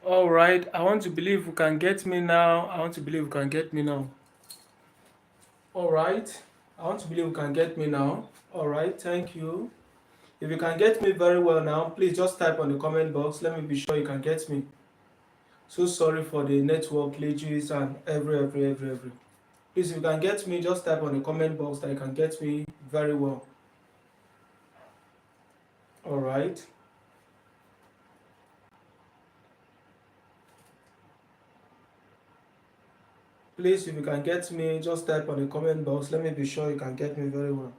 All right, I want to believe you can get me now. I want to believe you can get me now. All right, I want to believe you can get me now. All right, thank you. If you can get me very well now, please just type on the comment box. Let me be sure you can get me. So sorry for the network glitches and every. Please, if you can get me, just type on the comment box that you can get me very well. All right. Please, if you can get me, just type on the comment box. Let me be sure you can get me very well.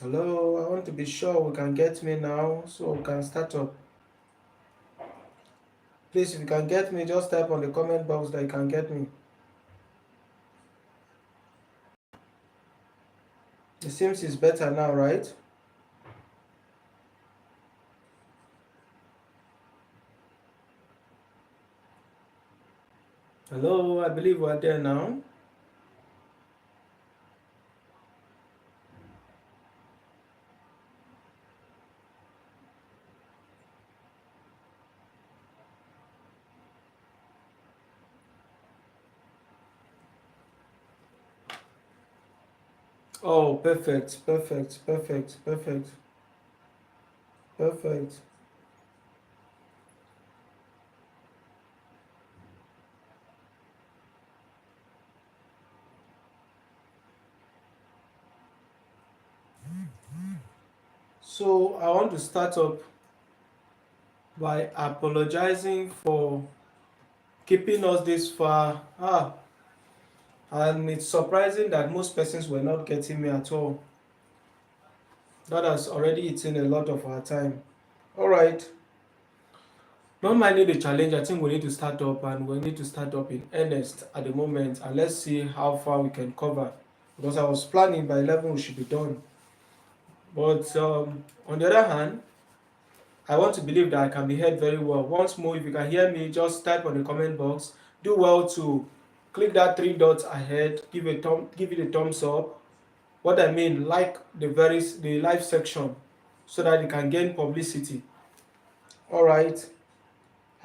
Hello, I want to be sure we can get me now so we can start up. Please, if you can get me, just type on the comment box that you can get me. It seems it's better now, right? Hello, I believe we're there now. Oh, perfect. So I want to start up by apologizing for keeping us this far. And it's surprising that most persons were not getting me at all. That has already eaten a lot of our time. All right. Not minding the challenge, I think we need to start up and we need to start up in earnest at the moment and let's see how far we can cover. Because I was planning by 11 we should be done. But on the other hand, I want to believe that I can be heard very well. Once more, if you can hear me, just type on the comment box. Do well to click that three dots ahead, give it a thumbs up. What I mean, like the live section so that you can gain publicity. All right.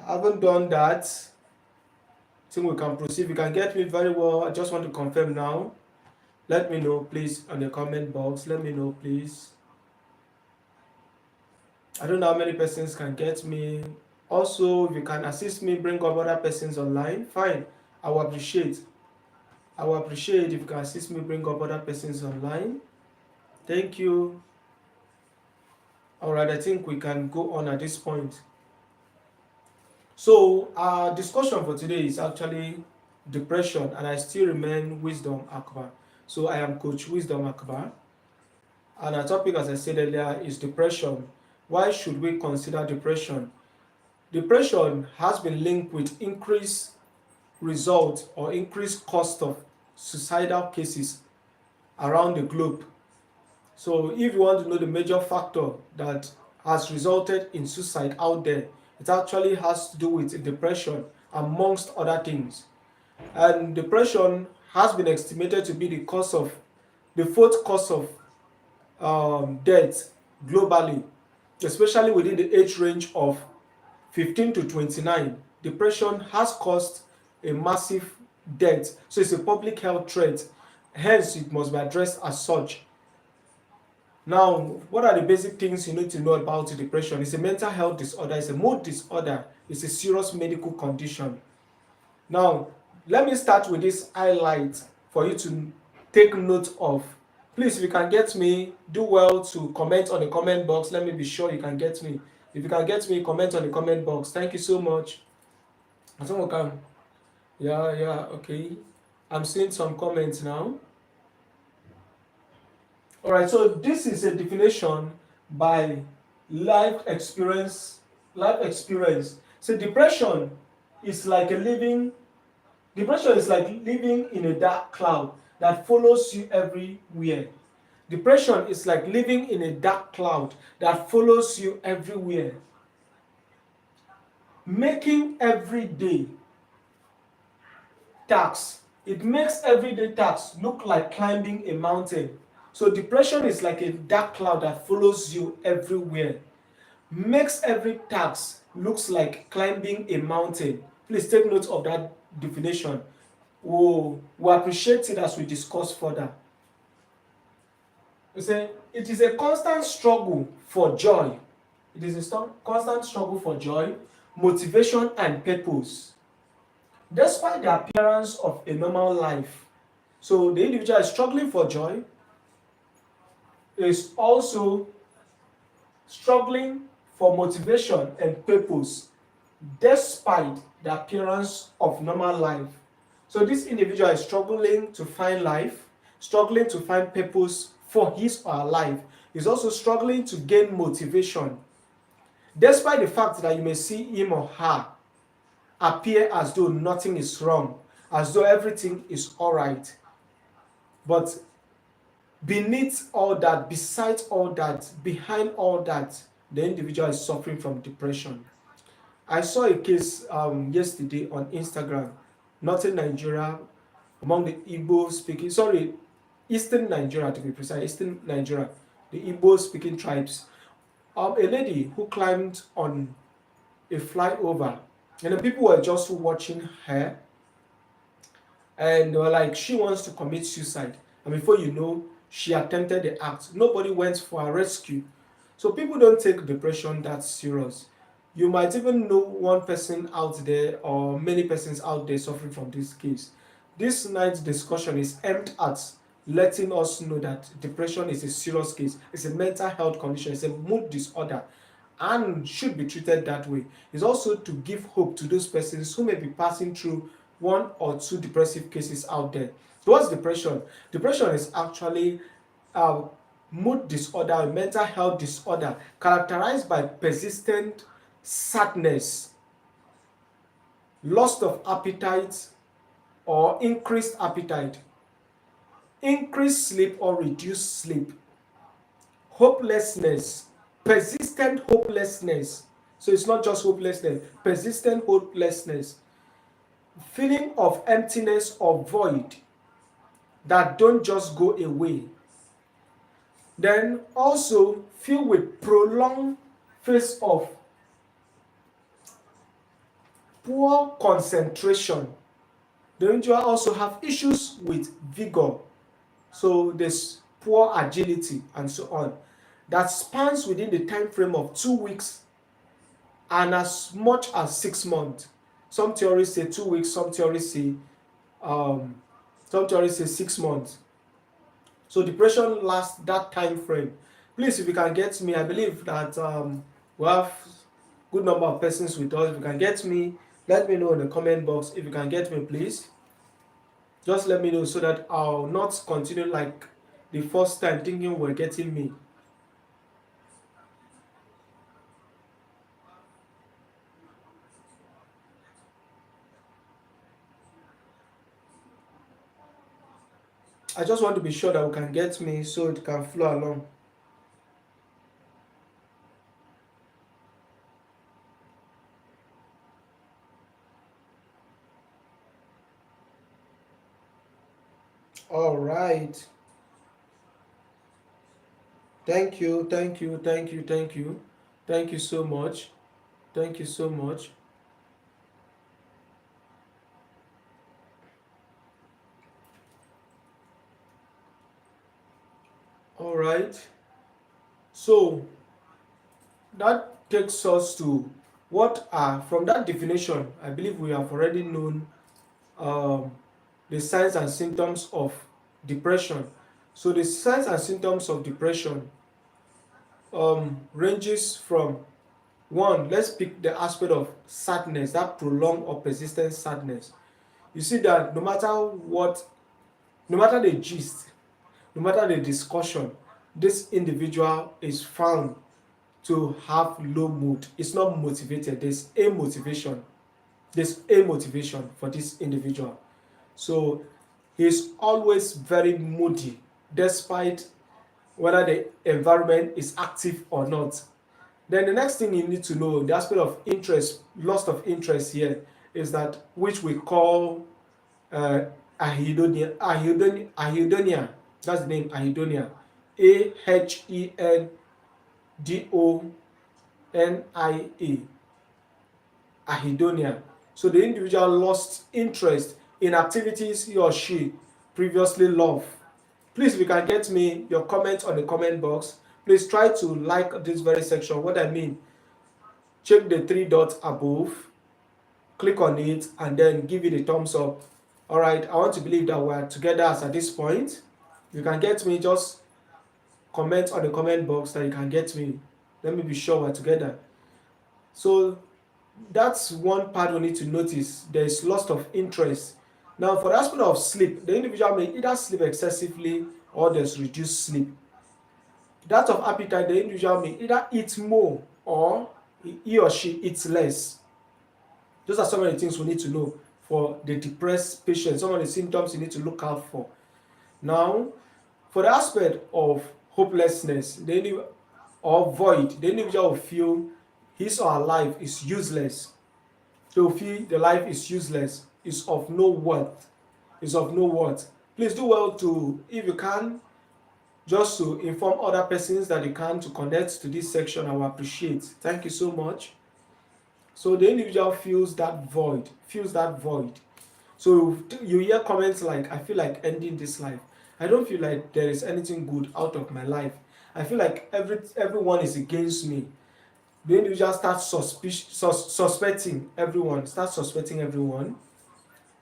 I haven't done that. I think we can proceed. If you can get me very well, I just want to confirm now. Let me know, please, on the comment box. Let me know, please. I don't know how many persons can get me. Also, if you can assist me, bring up other persons online, fine. I will appreciate. I will appreciate if you can assist me, bring up other persons online. Thank you. All right, I think we can go on at this point. So, our discussion for today is actually depression, and I still remain Wisdom Akbar. So, I am Coach Wisdom Akbar, and our topic, as I said earlier, is depression. Why should we consider depression? Depression has been linked with increased result or increased cost of suicidal cases around the globe. So if you want to know the major factor that has resulted in suicide out there, it actually has to do with depression amongst other things. And depression has been estimated to be the fourth cause of death globally, especially within the age range of 15 to 29. Depression has caused a massive death, so it's a public health threat, hence it must be addressed as such. Now, what are the basic things you need to know about depression? It's a mental health disorder, it's a mood disorder, it's a serious medical condition. Now, let me start with this highlight for you to take note of. Please, if you can get me, do well to comment on the comment box. Let me be sure you can get me. If you can get me, comment on the comment box. Thank you so much. Someone can. Yeah, okay. I'm seeing some comments now. All right, so this is a definition by life experience. So depression is like a living Depression is like living in a dark cloud that follows you everywhere. Depression is like living in a dark cloud that follows you everywhere, making everyday tasks. It makes everyday tasks look like climbing a mountain. So depression is like a dark cloud that follows you everywhere, makes every task looks like climbing a mountain. Please take note of that definition. We'll appreciate it as we discuss further. You say it is a constant struggle for joy. It is a constant struggle for joy, motivation, and purpose, despite the appearance of a normal life. So the individual is struggling for joy, is also struggling for motivation and purpose, despite the appearance of normal life. So this individual is struggling to find life, struggling to find purpose for his or her life. He's also struggling to gain motivation, despite the fact that you may see him or her appear as though nothing is wrong, as though everything is all right. But beneath all that, besides all that, behind all that, the individual is suffering from depression. I saw a case yesterday on Instagram, northern Nigeria, among the Igbo speaking, Eastern Nigeria to be precise, Eastern Nigeria, the Igbo speaking tribes. A lady who climbed on a flyover, and the people were just watching her, and they were like, she wants to commit suicide. And before you know, she attempted the act. Nobody went for a rescue. So people don't take depression that serious. You might even know one person out there or many persons out there suffering from this case. This night's discussion is aimed at letting us know that depression is a serious case. It's a mental health condition. It's a mood disorder and should be treated that way. It's also to give hope to those persons who may be passing through one or two depressive cases out there. So what's depression? Depression is actually a mood disorder, a mental health disorder characterized by persistent sadness, loss of appetite or increased appetite, increased sleep or reduced sleep, hopelessness, persistent hopelessness. So it's not just hopelessness, persistent hopelessness, feeling of emptiness or void that don't just go away. Then also filled with prolonged phase of poor concentration. The individual also have issues with vigor. So there's poor agility and so on. That spans within the time frame of 2 weeks and as much as 6 months. Some theories say 2 weeks, some theories say 6 months. So depression lasts that time frame. Please, if you can get me, I believe that we have good number of persons with us. If you can get me, let me know in the comment box. If you can get me, please, just let me know so that I'll not continue like the first time thinking we're getting me. I just want to be sure that we can get me so it can flow along. All right. Thank you, thank you, thank you, thank you. Thank you so much. Thank you so much. All right. So that takes us to what are, from that definition, I believe we have already known the signs and symptoms of depression. So the signs and symptoms of depression ranges from one, let's pick the aspect of sadness, that prolonged or persistent sadness. You see that no matter what, no matter the gist, no matter the discussion, this individual is found to have low mood. It's not motivated. There's a motivation for this individual. So he's always very moody, despite whether the environment is active or not. Then the next thing you need to know, the aspect of interest, loss of interest here, is that which we call ahedonia. That's the name, ahedonia. AHENDONIA. Ahedonia. So the individual lost interest in activities he or she previously loved. Please, if you can get me your comment on the comment box, please try to like this very section. What I mean, check the three dots above, click on it, and then give it a thumbs up. All right, I want to believe that we're together as at this point. You can get me, just comment on the comment box that you can get me. Let me be sure we're together. So that's one part we need to notice. There is loss of interest. Now, for the aspect of sleep, the individual may either sleep excessively or there's reduced sleep. That of appetite, the individual may either eat more or he or she eats less. Those are some of the things we need to know for the depressed patient, some of the symptoms you need to look out for. Now, for the aspect of hopelessness, or void, the individual will feel his or her life is useless. They will feel the life is useless, is of no worth, is of no worth. Please do well to, if you can, just to inform other persons that you can to connect to this section. I will appreciate. Thank you so much. So the individual feels that void, So you hear comments like, I feel like ending this life. I don't feel like there is anything good out of my life. I feel like everyone is against me. The individual starts suspecting everyone.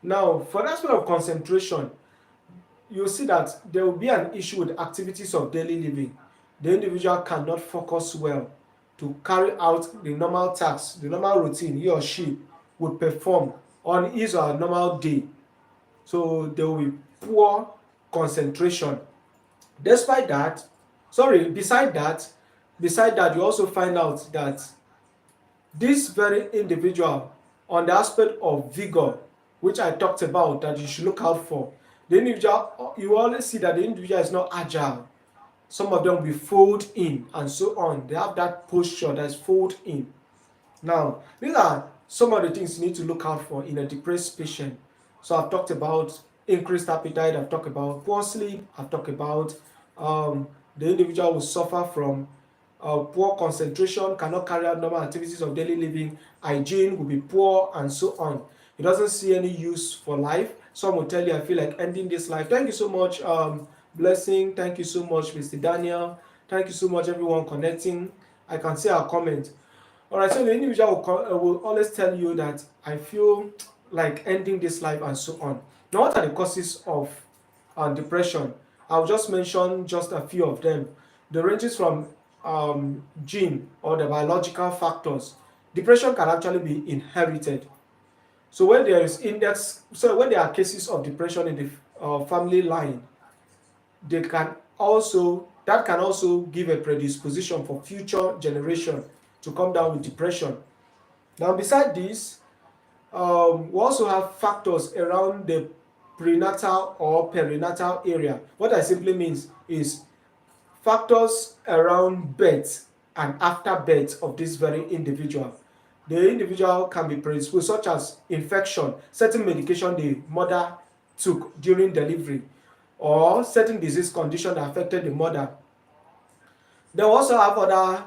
Now, for the aspect of concentration, you'll see that there will be an issue with activities of daily living. The individual cannot focus well to carry out the normal tasks, the normal routine he or she would perform on his or her normal day. So there will be poor concentration. Beside that, you also find out that this very individual, on the aspect of vigor, which I talked about that you should look out for, the individual, you always see that the individual is not agile. Some of them will be fold in and so on. They have that posture that is fold in. Now, these are some of the things you need to look out for in a depressed patient. So I've talked about increased appetite, I've talked about poor sleep, I've talked about the individual will suffer from poor concentration, cannot carry out normal activities of daily living, hygiene will be poor, and so on. He doesn't see any use for life. Some will tell you, I feel like ending this life. Thank you so much, Blessing. Thank you so much, Mr. Daniel. Thank you so much, everyone connecting. I can see our comment. All right, so the individual will always tell you that I feel like ending this life and so on. Now, what are the causes of depression? I'll just mention just a few of them. The ranges from gene or the biological factors. Depression can actually be inherited. So when there are cases of depression in the family line, that can also give a predisposition for future generation to come down with depression. Now, beside this, we also have factors around the prenatal or perinatal area. What that simply means is factors around birth and after birth of this very individual. The individual can be predisposed, such as infection, certain medication the mother took during delivery, or certain disease condition that affected the mother. They also have other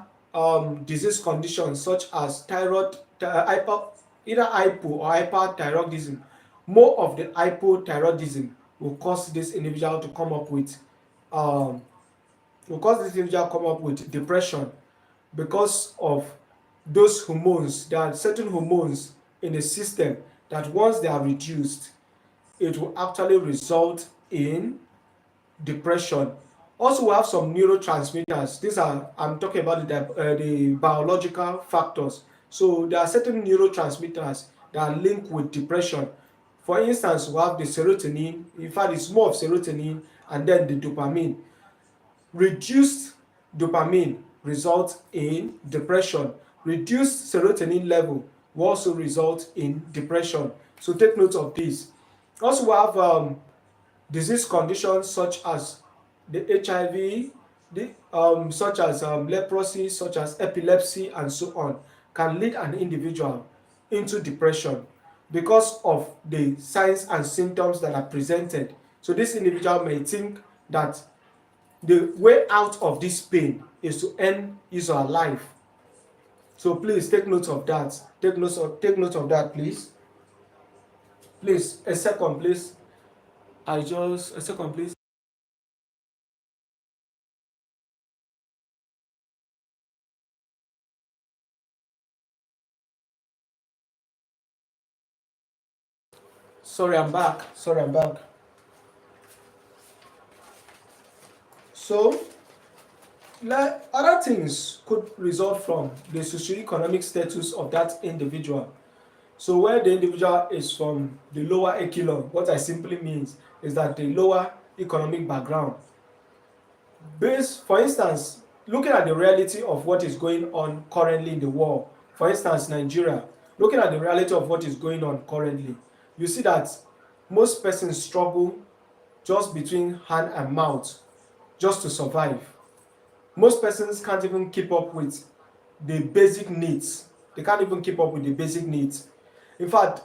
disease conditions such as thyroid, either hypo or hyperthyroidism. More of the hypothyroidism will cause this individual to come up with depression because of those hormones. There are certain hormones in the system that once they are reduced, it will actually result in depression. Also, we have some neurotransmitters. I'm talking about the biological factors. So there are certain neurotransmitters that are linked with depression. For instance, we have the serotonin. In fact, it's more of serotonin and then the dopamine. Reduced dopamine results in depression. Reduced serotonin level will also result in depression. So take note of this. Also, we have disease conditions such as the HIV, such as leprosy, such as epilepsy, and so on, can lead an individual into depression because of the signs and symptoms that are presented. So this individual may think that the way out of this pain is to end his or her life. So please take note of that. Take note of that, please. Please, a second, please. A second, please. Sorry, I'm back. Sorry, I'm back. So, other things could result from the socioeconomic status of that individual. So, where the individual is from the lower echelon, what I simply means is that the lower economic background. Based, for instance, looking at the reality of what is going on currently in the world, for instance, Nigeria, looking at the reality of what is going on currently, you see that most persons struggle just between hand and mouth just to survive. Most persons can't even keep up with the basic needs. They can't even keep up with the basic needs. In fact,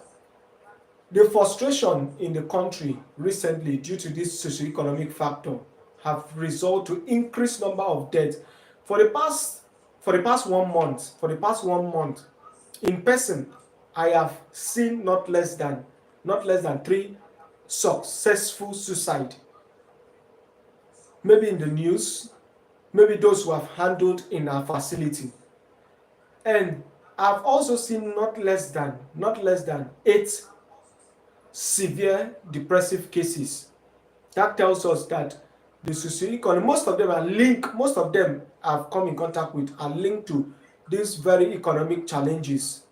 the frustration in the country recently due to this socioeconomic factor have resulted to increased number of deaths. For the past for the past 1 month, in person, I have seen not less than three successful suicide. Maybe in the news, maybe those who have handled in our facility. And I've also seen not less than 8 severe depressive cases. That tells us that the socioeconomic, most of them I've come in contact with are linked to these very economic challenges.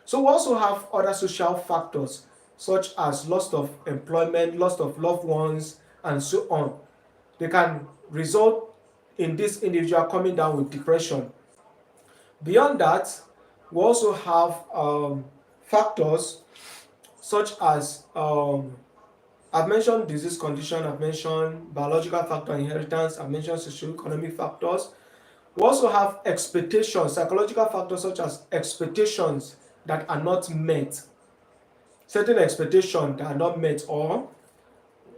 So we also have other social factors such as loss of employment, loss of loved ones, and so on. They can result in this individual coming down with depression. Beyond that, we also have factors such as I've mentioned disease condition, I've mentioned biological factor, inheritance, I've mentioned socioeconomic factors. We also have expectations, psychological factors such as expectations that are not met, certain expectations that are not met, or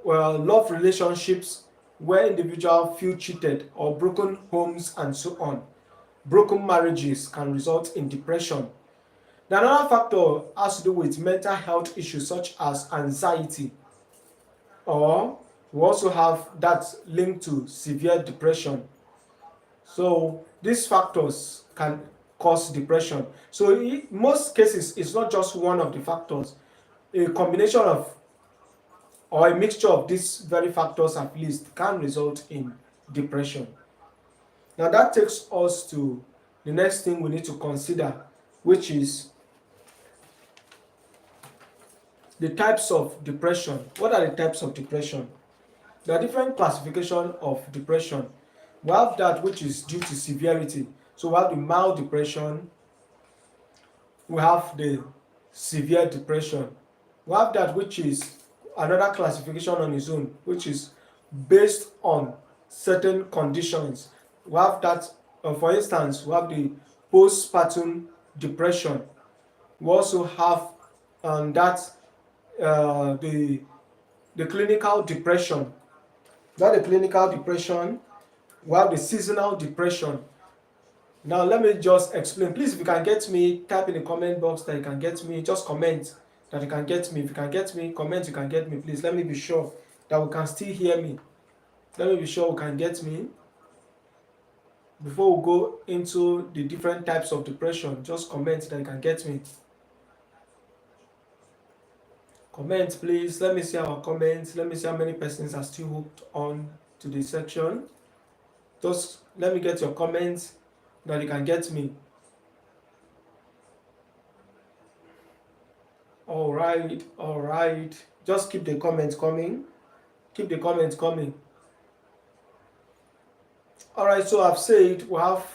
love relationships where individuals feel cheated, or broken homes, and so on. Broken marriages can result in depression. The another factor has to do with mental health issues such as anxiety, or we also have that linked to severe depression. So these factors can cause depression. So in most cases, it's not just one of the factors. A combination of or a mixture of these very factors at least can result in depression. Now that takes us to the next thing we need to consider, which is the types of depression. What are the types of depression? There are different classifications of depression. We have that which is due to severity. So we have the mild depression, we have the severe depression. We have that which is another classification on its own, which is based on certain conditions. We have that, for instance, we have the postpartum depression. We also have that the clinical depression. We have the clinical depression. We have the seasonal depression. Now let me just explain. Please, if you can get me, type in the comment box that you can get me. Just comment that you can get me. If you can get me, comment you can get me. Please let me be sure that we can still hear me. Let me be sure we can get me. Before we go into the different types of depression, just comment that you can get me. Comment, please. Let me see our comments. Let me see how many persons are still hooked on to this section. Just let me get your comments that you can get me. All right. Just keep the comments coming. Keep the comments coming. All right, so I've said we have,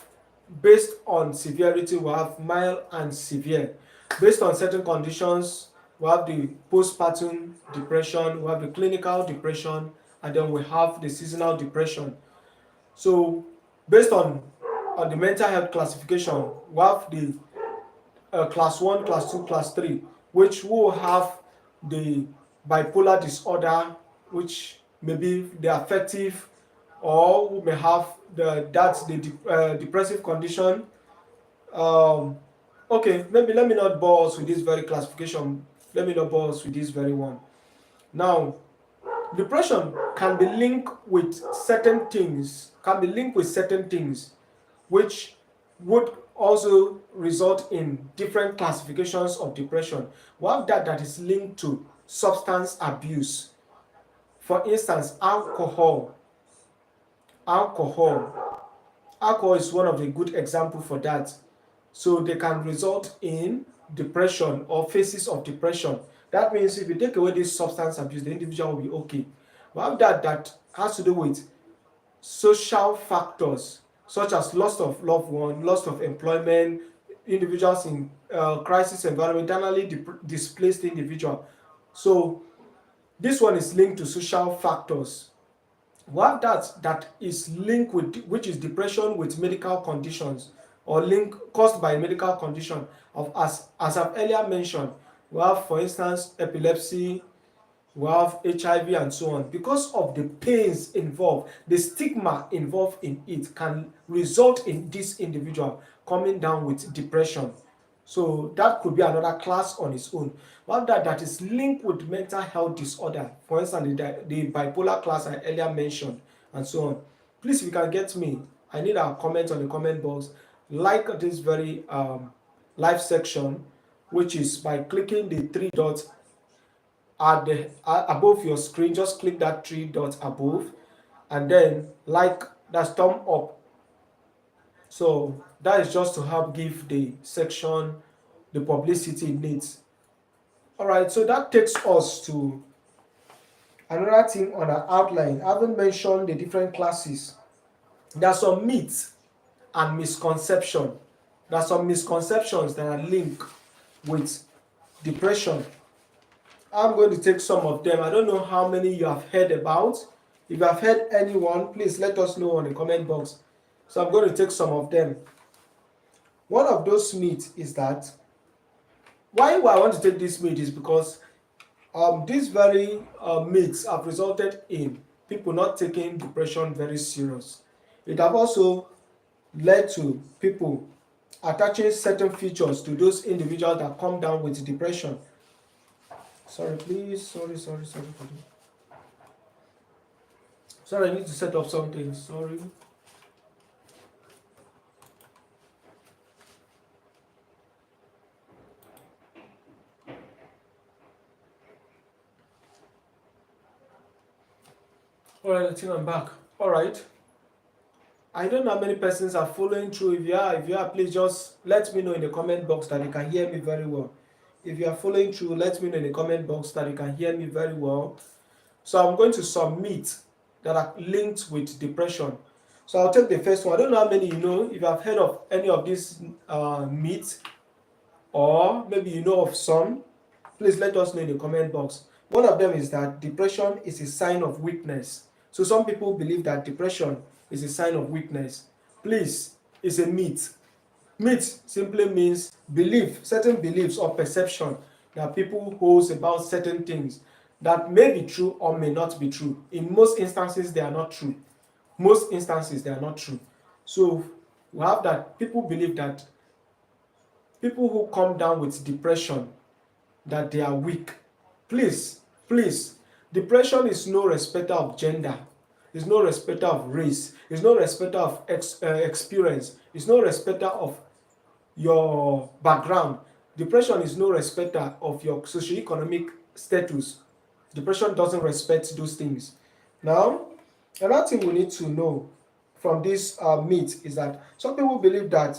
based on severity, we have mild and severe. Based on certain conditions, we have the postpartum depression, we have the clinical depression, and then we have the seasonal depression. So based on the mental health classification, we have the class 1, class 2, class 3, which will have the bipolar disorder, which may be the affective, or we may have the depressive condition. um okay, maybe let me not bore us with this very classification. Let me not bore us with this very one. Now, depression can be linked with certain things, which would also result in different classifications of depression. We have that is linked to substance abuse. For instance, alcohol alcohol is one of the good example for that. So they can result in depression or phases of depression. That means if you take away this substance abuse, the individual will be okay. We have that has to do with social factors such as loss of loved one, loss of employment, individuals in crisis environment, internally displaced individual. So this one is linked to social factors. We have that is linked with, which is depression with medical conditions, or link caused by medical condition of, as I've earlier mentioned. We have, for instance, epilepsy, we have HIV and so on. Because of the pains involved, the stigma involved in it can result in this individual coming down with depression. So that could be another class on its own. One that is linked with mental health disorder, for instance, the bipolar class I earlier mentioned, and so on. Please, if you can get me, I need a comment on the comment box. Like this very live section, which is by clicking the three dots at the above your screen. Just click that three dots above, and then like, that's thumb up. So that is just to help give the section the publicity it needs. All right, so that takes us to another thing on our outline. I haven't mentioned the different classes. There are some myths and misconceptions. There are some misconceptions that are linked with depression. I'm going to take some of them. I don't know how many you have heard about. If you have heard anyone, please let us know on the comment box. So I'm going to take some of them. One of those myths is that, why I want to take this myth is because these very myths have resulted in people not taking depression very serious. It have also led to people attaching certain features to those individuals that come down with depression. Sorry, please. Sorry for this. Sorry, I need to set up something. Sorry. Alright, I think I'm back. Alright. I don't know how many persons are following through. If you are, please just let me know in the comment box that you can hear me very well. If you are following through, let me know in the comment box that you can hear me very well. So I'm going to submit that are linked with depression. So I'll take the first one. I don't know how many you know. If you have heard of any of these myths, or maybe you know of some, please let us know in the comment box. One of them is that depression is a sign of weakness. So some people believe that depression is a sign of weakness. Please, it's a myth. Myth simply means belief, certain beliefs or perception that people hold about certain things that may be true or may not be true. In most instances, they are not true. So we have that people believe that people who come down with depression, that they are weak. Please, depression is no respecter of gender. It's no respecter of race. It's no respecter of experience. It's no respecter of your background. Depression is no respecter of your socioeconomic status. Depression doesn't respect those things. Now, another thing we need to know from this myth is that some people believe that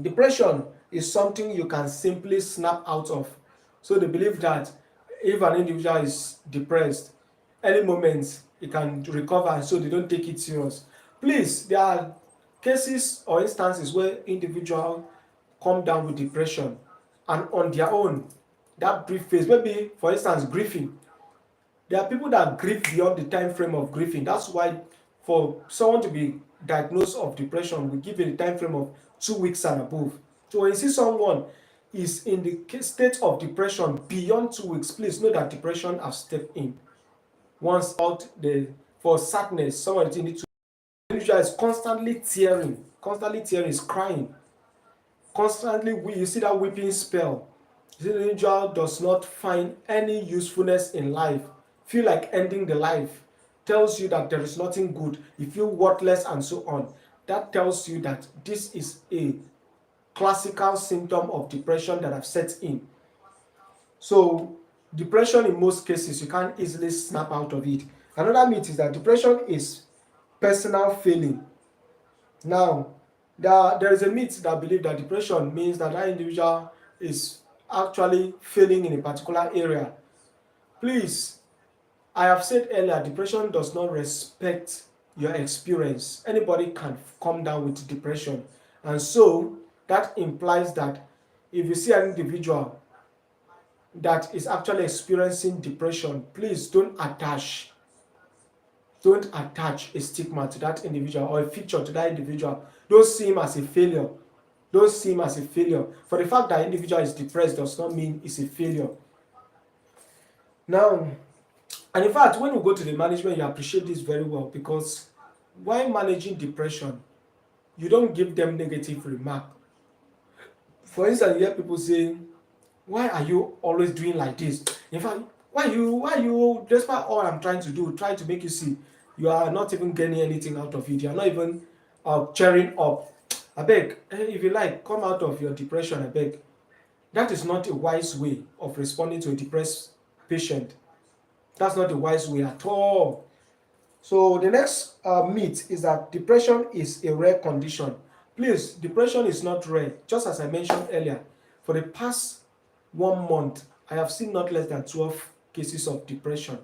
depression is something you can simply snap out of. So they believe that if an individual is depressed, any moment he can recover, and so they don't take it serious. Please, there are cases or instances where individuals come down with depression and on their own that brief phase. Maybe, for instance, grieving. There are people that grieve beyond the time frame of grieving. That's why for someone to be diagnosed of depression, we give it a time frame of 2 weeks and above. So when you see someone is in the state of depression beyond 2 weeks, please know that depression has stepped in. Once out the for sadness, someone needs to individual is constantly tearing, is crying, constantly you see that weeping spell. The individual does not find any usefulness in life, feel like ending the life, tells you that there is nothing good, you feel worthless and so on. That tells you that this is a classical symptom of depression that have set in. So depression, in most cases, you can't easily snap out of it. Another myth is that depression is personal failing. Now, there is a myth that believe that depression means that that individual is actually failing in a particular area. Please, I have said earlier, depression does not respect your experience. Anybody can come down with depression. And so that implies that if you see an individual that is actually experiencing depression, please don't attach a stigma to that individual or a feature to that individual. Don't see him as a failure. Don't see him as a failure. For the fact that individual is depressed does not mean it's a failure. Now, and in fact, when you go to the management, you appreciate this very well, because while managing depression, you don't give them negative remark. For instance, you hear people say, why are you always doing like this? In fact, why you, despite all I'm trying to do, try to make you see, you are not even getting anything out of it. You are not even cheering up. I beg, if you like, come out of your depression, I beg. That is not a wise way of responding to a depressed patient. That's not a wise way at all. So the next myth is that depression is a rare condition. Please, depression is not rare. Just as I mentioned earlier, for the past 1 month, I have seen not less than 12 cases of depression.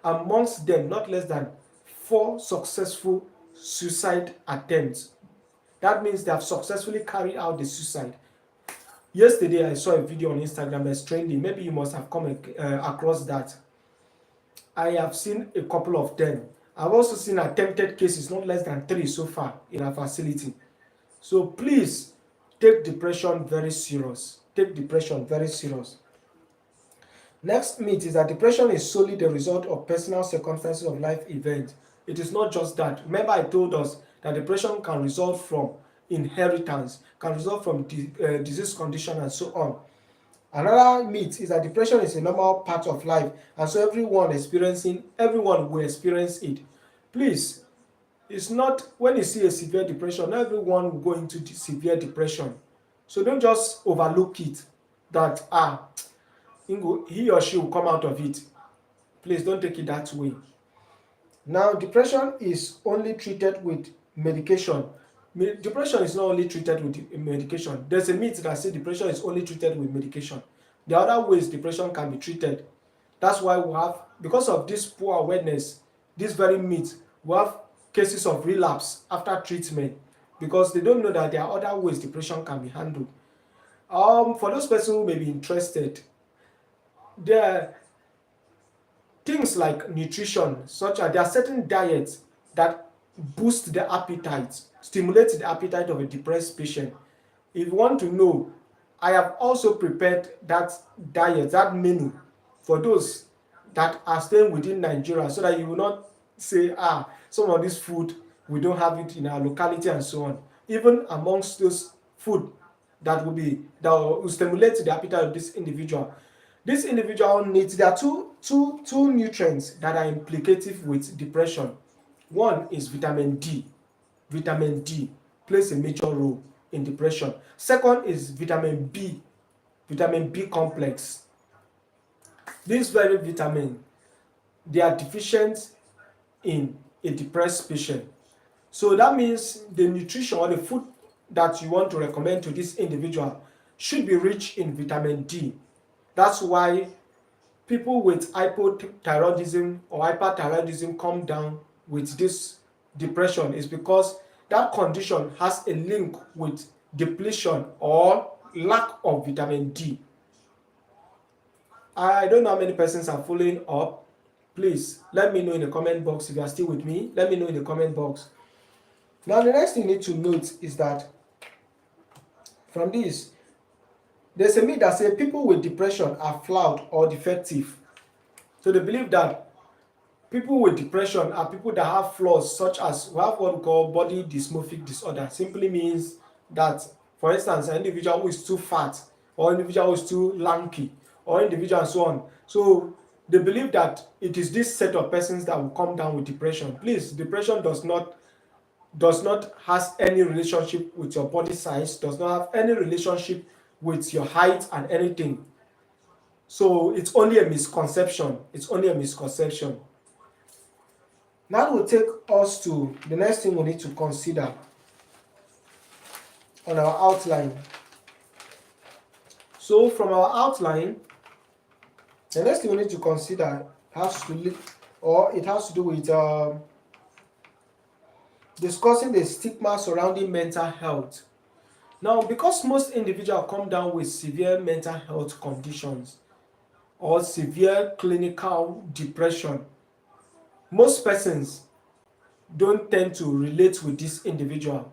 Amongst them, not less than 4 successful suicide attempts. That means they have successfully carried out the suicide. Yesterday, I saw a video on Instagram that's trending. Maybe you must have come across that. I have seen a couple of them. I've also seen attempted cases, not less than 3 so far in our facility. So please, take depression very serious. Take depression very serious. Next myth is that depression is solely the result of personal circumstances of life events. It is not just that. Remember, I told us that depression can result from inheritance, can result from disease condition and so on. Another myth is that depression is a normal part of life, and so everyone will experience it. Please, it's not, when you see a severe depression, not everyone will go into severe depression. So don't just overlook it that he or she will come out of it. Please don't take it that way. Now, depression is only treated with medication. Depression is not only treated with medication. There's a myth that says depression is only treated with medication. There are other ways depression can be treated. That's why we have, because of this poor awareness, this very myth, we have cases of relapse after treatment, because they don't know that there are other ways depression can be handled. For those persons who may be interested, there are things like nutrition, such as there are certain diets that boost the appetite, stimulate the appetite of a depressed patient. If you want to know, I have also prepared that diet, that menu, for those that are staying within Nigeria, so that you will not say, some of this food, we don't have it in our locality and so on. Even amongst those food that will stimulate the appetite of this individual. This individual needs, there are two nutrients that are implicative with depression. One is vitamin D. Vitamin D plays a major role in depression. Second is vitamin B complex. This very vitamin, they are deficient in a depressed patient. So that means the nutrition or the food that you want to recommend to this individual should be rich in vitamin D. That's why people with hypothyroidism or hyperthyroidism come down with this depression, is because that condition has a link with depletion or lack of vitamin D. I don't know how many persons are following up. Please let me know in the comment box if you are still with me. Let me know in the comment box. Now the next thing you need to note is that from this, there's a myth that says people with depression are flawed or defective. So they believe that people with depression are people that have flaws, such as we have what we call body dysmorphic disorder. Simply means that, for instance, an individual who is too fat, or individual who is too lanky, or individual and so on. So they believe that it is this set of persons that will come down with depression. Please, depression does not has any relationship with your body size, does not have any relationship with your height and anything. So it's only a misconception. It's only a misconception. That will take us to the next thing we need to consider on our outline. So from our outline, the next thing we need to consider has to do with discussing the stigma surrounding mental health. Now, because most individuals come down with severe mental health conditions or severe clinical depression, most persons don't tend to relate with this individual.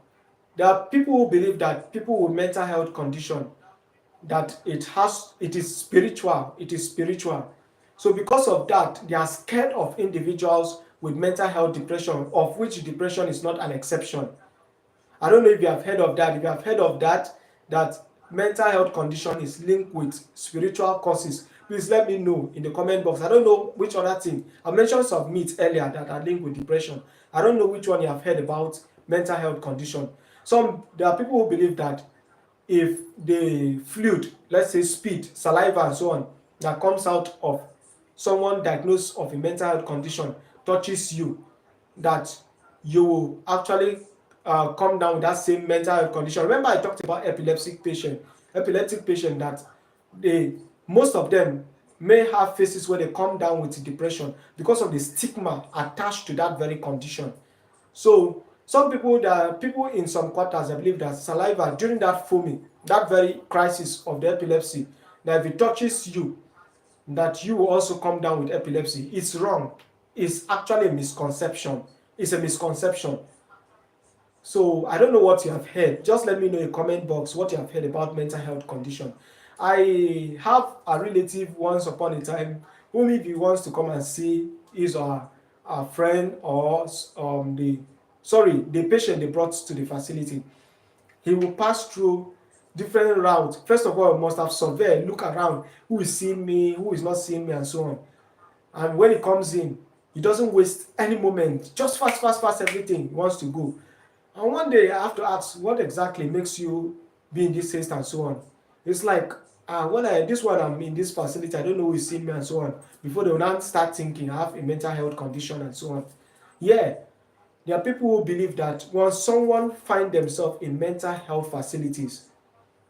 There are people who believe that people with mental health condition, that it is spiritual. So because of that, they are scared of individuals with mental health depression, of which depression is not an exception. I don't know if you have heard of that. If you have heard of that mental health condition is linked with spiritual causes, please let me know in the comment box. I don't know which other thing. I mentioned some myths earlier that are linked with depression. I don't know which one you have heard about mental health condition. There are people who believe that if the fluid, let's say spit, saliva and so on, that comes out of someone diagnosed of a mental health condition touches you, that you will actually come down with that same mental health condition. Remember I talked about epileptic patient that most of them may have phases where they come down with depression because of the stigma attached to that very condition. So there are people in some quarters, I believe that saliva during that foaming, that very crisis of the epilepsy, that if it touches you, that you will also come down with epilepsy. It's wrong. It's actually a misconception. It's a misconception. So I don't know what you have heard. Just let me know in the comment box what you have heard about mental health condition. I have a relative once upon a time whom, if he wants to come and see his or a friend or the patient they brought to the facility, he will pass through different routes. First of all, he must have surveyed, look around, who is seeing me, who is not seeing me, and so on. And when he comes in, he doesn't waste any moment. Just fast, everything. He wants to go. And one day I have to ask, what exactly makes you be in this haste and so on? It's like, I'm in this facility, I don't know who is seeing me and so on. Before they will now start thinking I have a mental health condition and so on. Yeah, there are people who believe that once someone finds themselves in mental health facilities,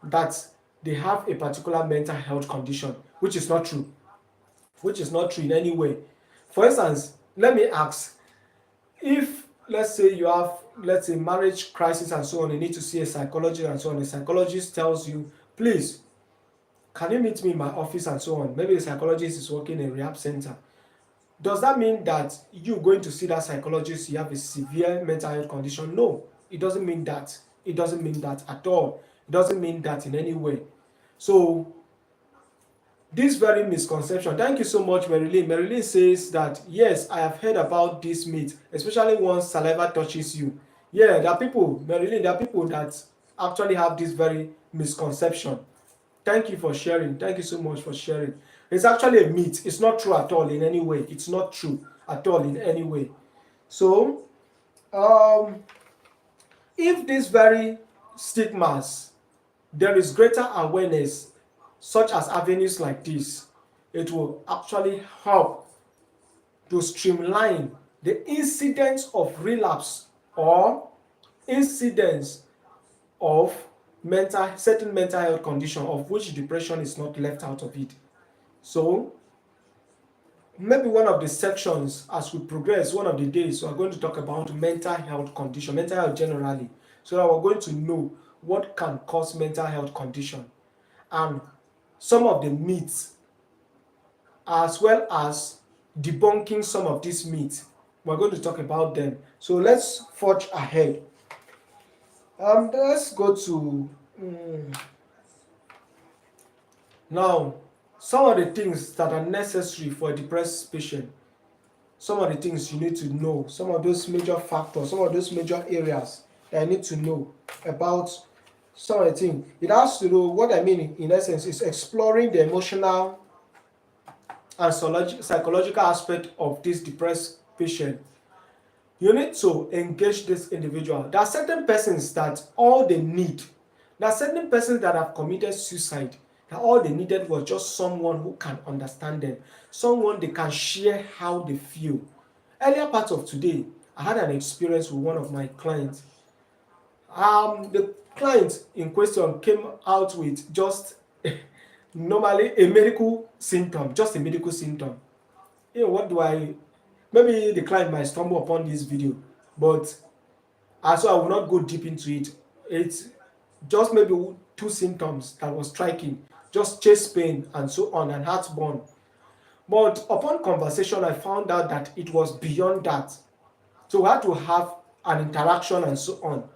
that they have a particular mental health condition, which is not true. Which is not true in any way. For instance, let me ask, if let's say you have, let's say, marriage crisis and so on, you need to see a psychologist and so on, the psychologist tells you, please, can you meet me in my office and so on? Maybe the psychologist is working in a rehab center. Does that mean that you going to see that psychologist, you have a severe mental health condition? No, it doesn't mean that. It doesn't mean that at all. It doesn't mean that in any way. So this very misconception. Thank you so much, Marilyn. Marilyn says that, yes, I have heard about this myth, especially once saliva touches you. Yeah, there are people, Marilyn, there are people that actually have this very misconception. Thank you for sharing. Thank you so much for sharing. It's actually a myth. It's not true at all in any way. It's not true at all in any way. So, if these very stigmas, there is greater awareness, such as avenues like this, it will actually help to streamline the incidence of relapse or incidence of certain mental health condition, of which depression is not left out of it. So maybe one of the sections, as we progress, one of the days, we're going to talk about mental health condition, mental health generally, so that we're going to know what can cause mental health condition and some of the myths as well as debunking some of these myths. We're going to talk about them. So let's forge ahead. Let's go to now some of the things that are necessary for a depressed patient. Some of the things you need to know, some of those major factors, some of those major areas that I need to know about some of the things. It has to do, what I mean in essence is exploring the emotional and psychological aspect of this depressed patient. You need to engage this individual. There are certain persons that all they need, there are certain persons that have committed suicide, that all they needed was just someone who can understand them, someone they can share how they feel. Earlier part of today, I had an experience with one of my clients. The client in question came out with just normally a medical symptom, just a medical symptom. What do I, maybe the client might stumble upon this video, but so I will not go deep into it. It's just maybe two symptoms that was striking, just chest pain and so on, and heartburn. But upon conversation, I found out that it was beyond that. So we had to have an interaction and so on.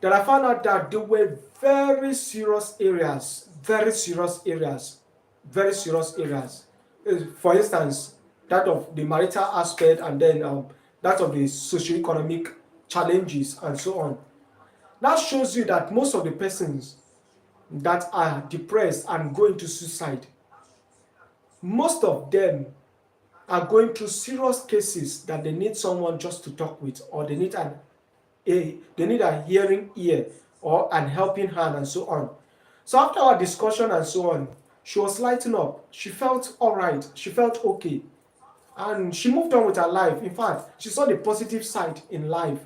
Then I found out that there were very serious areas. For instance, that of the marital aspect, and then that of the socioeconomic challenges and so on. That shows you that most of the persons that are depressed and going to suicide, most of them are going through serious cases that they need someone just to talk with, or they need a hearing ear or an helping hand and so on. So after our discussion and so on, she was lighting up. She felt all right. She felt okay. And she moved on with her life. In fact, she saw the positive side in life.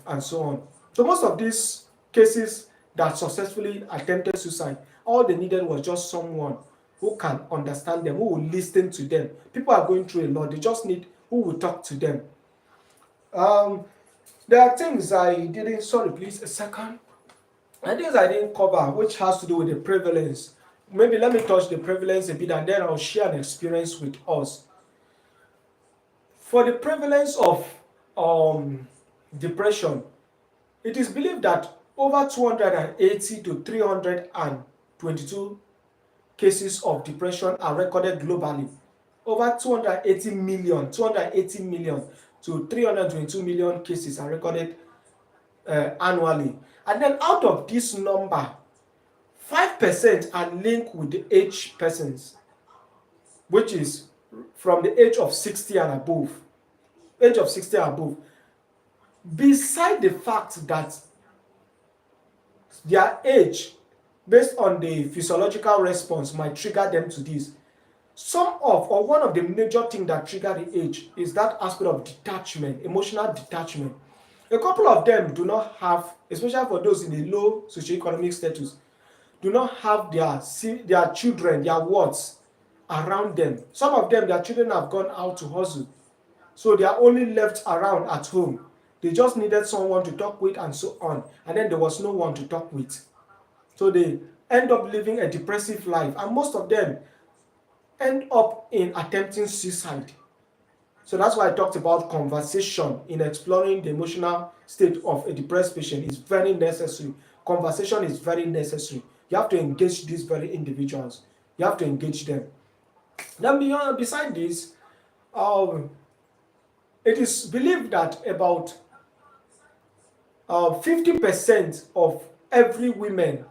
And so on. So most of these cases that successfully attempted suicide, all they needed was just someone who can understand them, who will listen to them. People are going through a lot. They just need who will talk to them. There are things I didn't, sorry please, a second. And things I didn't cover, which has to do with the prevalence. Maybe let me touch the prevalence a bit, and then I'll share an experience with us. For the prevalence of depression, it is believed that over 280 to 322 cases of depression are recorded globally. Over 280 million to 322 million cases are recorded annually. And then out of this number, 5% are linked with the aged persons, which is from the age of 60 and above. Beside the fact that their age, based on the physiological response, might trigger them to this, one of the major things that trigger the age is that aspect of detachment, emotional detachment. A couple of them do not have, especially for those in the low socioeconomic status, do not have their children, their wards around them. Some of them, their children have gone out to hustle, so they are only left around at home. They just needed someone to talk with and so on, and then there was no one to talk with. So they end up living a depressive life, and most of them end up in attempting suicide. So that's why I talked about conversation in exploring the emotional state of a depressed patient is very necessary. Conversation is very necessary. You have to engage these very individuals. You have to engage them. Then beside this, it is believed that about 50% of every woman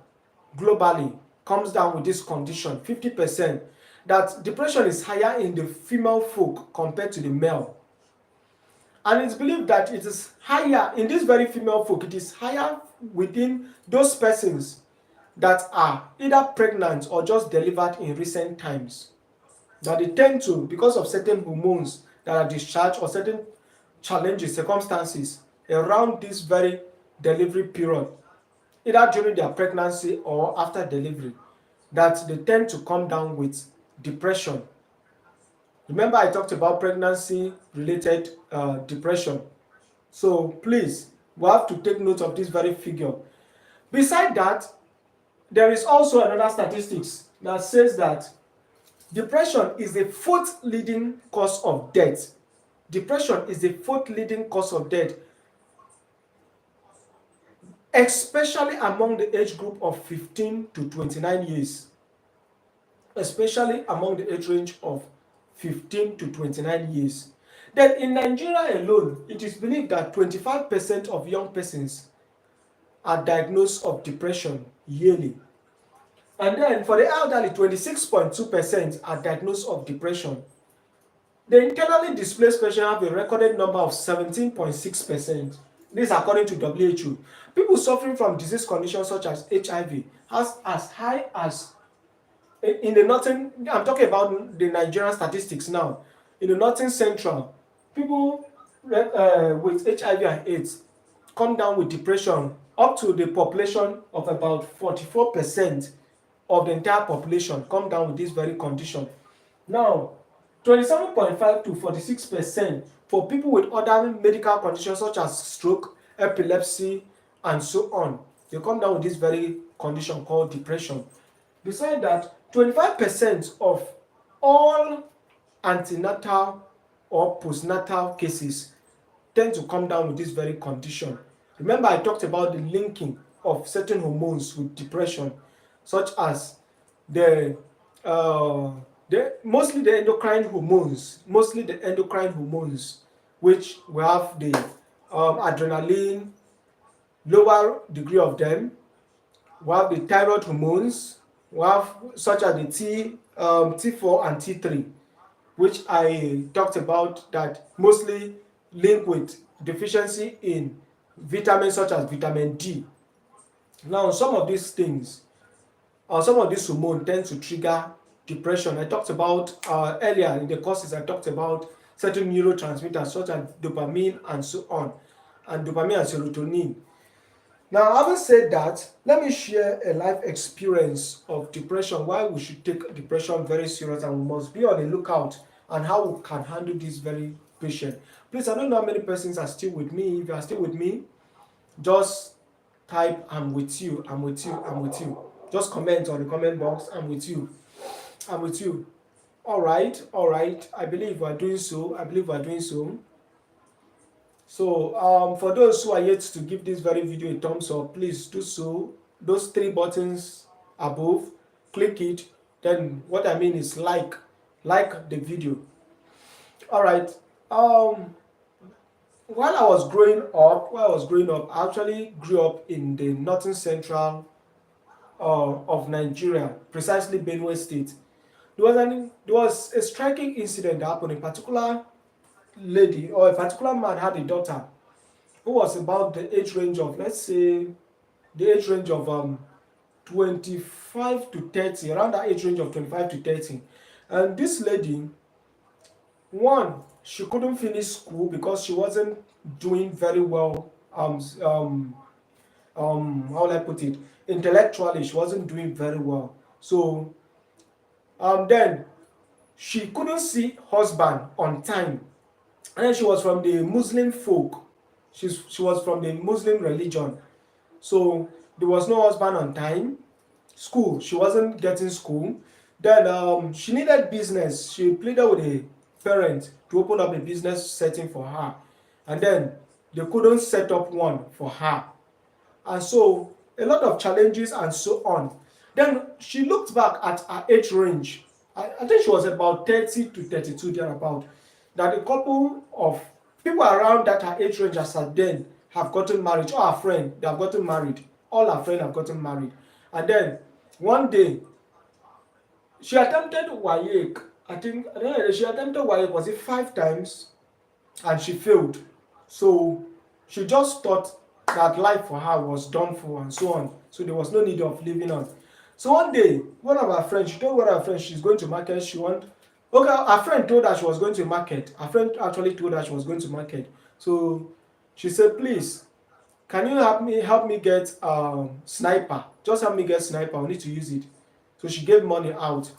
globally comes down with this condition. 50%. That depression is higher in the female folk compared to the male. And it's believed that it is higher in this very female folk, it is higher within those persons that are either pregnant or just delivered in recent times. That they tend to, because of certain hormones that are discharged or certain challenges, circumstances around this very delivery period, either during their pregnancy or after delivery, that they tend to come down with depression. Remember, I talked about pregnancy-related depression. So please, we have to take note of this very figure. Beside that, there is also another statistics that says that depression is the fourth leading cause of death. Depression is the fourth leading cause of death, especially among the age group of 15 to 29 years. Especially among the age range of 15 to 29 years. Then in Nigeria alone, it is believed that 25% of young persons are diagnosed of depression yearly. And then for the elderly, 26.2% are diagnosed of depression. The internally displaced patients have a recorded number of 17.6%. This is according to WHO. People suffering from disease conditions such as HIV has as high as, in the northern, I'm talking about the Nigerian statistics now. In the northern central, people with HIV and AIDS come down with depression up to the population of about 44% of the entire population come down with this very condition. Now, 27.5 to 46% for people with other medical conditions such as stroke, epilepsy, and so on. They come down with this very condition called depression. Besides that, 25% of all antenatal or postnatal cases tend to come down with this very condition. Remember, I talked about the linking of certain hormones with depression, such as the mostly the endocrine hormones, which we have the adrenaline, lower degree of them. We have the thyroid hormones. We have such as the T4 and T3, which I talked about, that mostly link with deficiency in vitamins such as vitamin D. Now, some of these things, or some of these hormones tend to trigger depression. I talked about earlier in the courses, I talked about certain neurotransmitters such as dopamine and so on, and dopamine and serotonin. Now, having said that, let me share a life experience of depression, why we should take depression very serious and we must be on the lookout and how we can handle this very patient. Please, I don't know how many persons are still with me. If you are still with me, just type I'm with you, I'm with you, I'm with you. Just comment on the comment box, I'm with you, I'm with you. All right, I believe we are doing so. So for those who are yet to give this very video a thumbs up, please do so. Those three buttons above, click it. Then what I mean is like the video. All right. While I was growing up, I actually grew up in the northern central of Nigeria, precisely Benue State. There was a striking incident that happened. A particular lady or a particular man had a daughter who was about the age range of, let's say, the age range of 25 to 30, around that age range of 25 to 30. And this lady, one, she couldn't finish school because she wasn't doing very well. How will I put it? Intellectually, she wasn't doing very well. So, then she couldn't see husband on time, and then she was from the Muslim folk. She was from the Muslim religion, so there was no husband on time. School, she wasn't getting school. Then she needed business. She pleaded with a parent to open up a business setting for her, and then they couldn't set up one for her, and so a lot of challenges and so on. Then she looked back at her age range. I think she was about 30 to 32 thereabout. That a couple of people around that her age range as at then have gotten married. All her friends, they have gotten married. All her friends have gotten married. And then one day she attempted WAEC. I think she attempted WAEC, was it 5 times, and she failed. So she just thought that life for her was done for and so on. So there was no need of living on. So one day, she told one of her friends she's going to market. Her friend told her she was going to market. Her friend actually told her she was going to market. So she said, please, can you help me get sniper? Just help me get sniper. I need to use it. So she gave money out.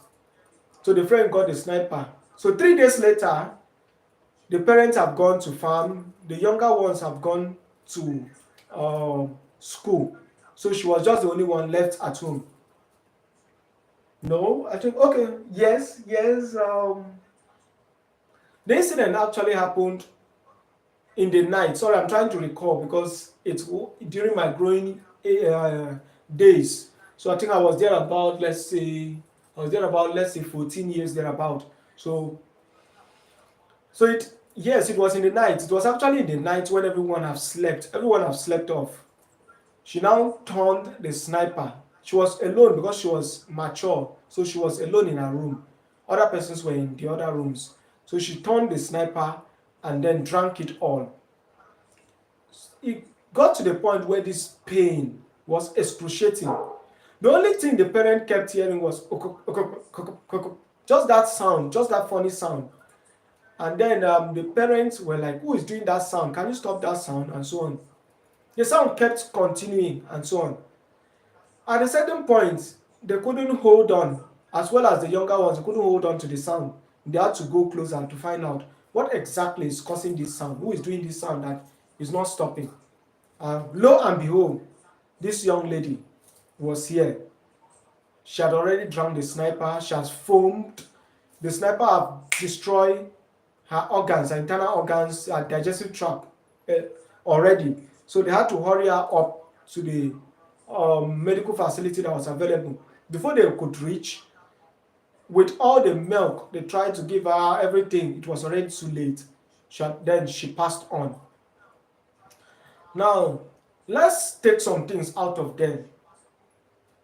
So the friend got the sniper. So 3 days later, the parents have gone to farm. The younger ones have gone to school. So she was just the only one left at home. No, I think okay. Yes, yes. The incident actually happened in the night. Sorry, I'm trying to recall because it's during my growing days. So I think I was there about let's say 14 years thereabout. So it yes, it was in the night. It was actually in the night when everyone have slept. Everyone have slept off. She now turned the sniper. She was alone because she was mature. So she was alone in her room. Other persons were in the other rooms. So she turned the sniper and then drank it all. It got to the point where this pain was excruciating. The only thing the parent kept hearing was just that sound, just that funny sound. And then the parents were like, "Who is doing that sound? Can you stop that sound?" And so on. The sound kept continuing and so on. At a certain point, they couldn't hold on, as well as the younger ones, they couldn't hold on to the sound. They had to go closer to find out what exactly is causing this sound, who is doing this sound that is not stopping. Lo and behold, this young lady was here. She had already drank the sniper, she has foamed. The sniper had destroyed her organs, her internal organs, her digestive tract already. So they had to hurry her up to the medical facility that was available. Before they could reach, with all the milk they tried to give her, everything, it was already too late. Then she passed on. Now, let's take some things out of them.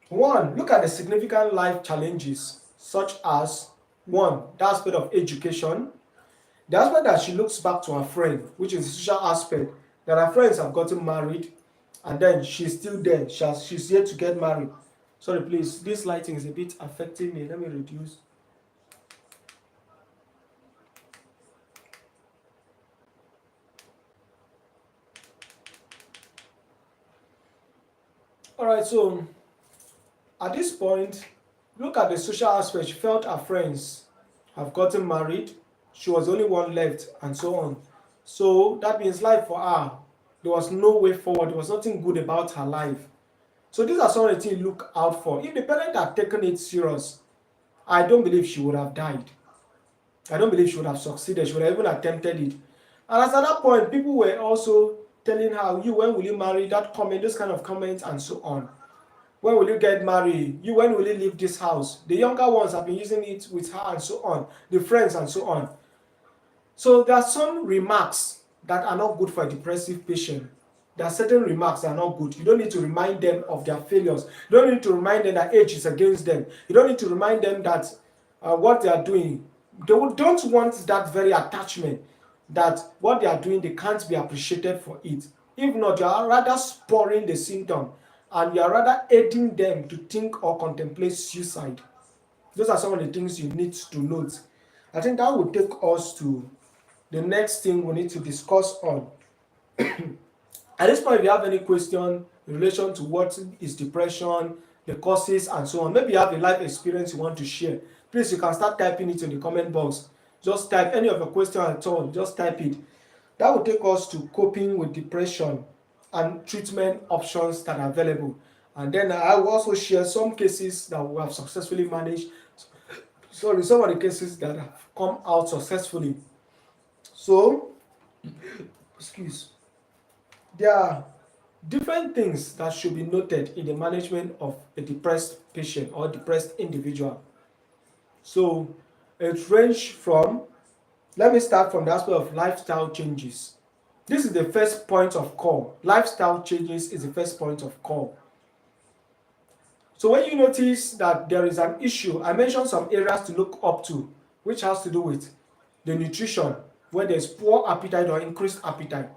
One, look at the significant life challenges, such as one, the aspect of education, the aspect that she looks back to her friend, which is the social aspect, that her friends have gotten married, and then she's still there. She's yet to get married. Sorry, please, this lighting is a bit affecting me. Let me reduce. Alright, so at this point, look at the social aspect. She felt her friends have gotten married. She was the only one left, and so on. So that means life for her. There was no way forward. There was nothing good about her life. So these are some of the things you look out for. If the parent had taken it serious, I don't believe she would have died. I don't believe she would have succeeded. She would have even attempted it. And as at that point, people were also telling her, "You, when will you marry?" That comment, those kind of comments, and so on. When will you get married? You, when will you leave this house? The younger ones have been using it with her and so on, the friends and so on. So there are some remarks that are not good for a depressive patient. There are certain remarks that are not good. You don't need to remind them of their failures. You don't need to remind them that age is against them. You don't need to remind them that what they are doing. They don't want that very attachment that what they are doing, they can't be appreciated for it. If not, you are rather spurring the symptom and you are rather aiding them to think or contemplate suicide. Those are some of the things you need to note. I think that would take us to the next thing we need to discuss on. At this point, if you have any question in relation to what is depression, the causes, and so on, maybe you have a life experience you want to share, please you can start typing it in the comment box. Just type any of your question at all, just type it. That will take us to coping with depression and treatment options that are available. And then I will also share some cases that we have successfully managed. Sorry, some of the cases that have come out successfully. So, excuse. There are different things that should be noted in the management of a depressed patient or depressed individual. So it ranges from, let me start from the aspect of lifestyle changes. This is the first point of call. Lifestyle changes is the first point of call. So when you notice that there is an issue, I mentioned some areas to look up to, which has to do with the nutrition, where there's poor appetite or increased appetite.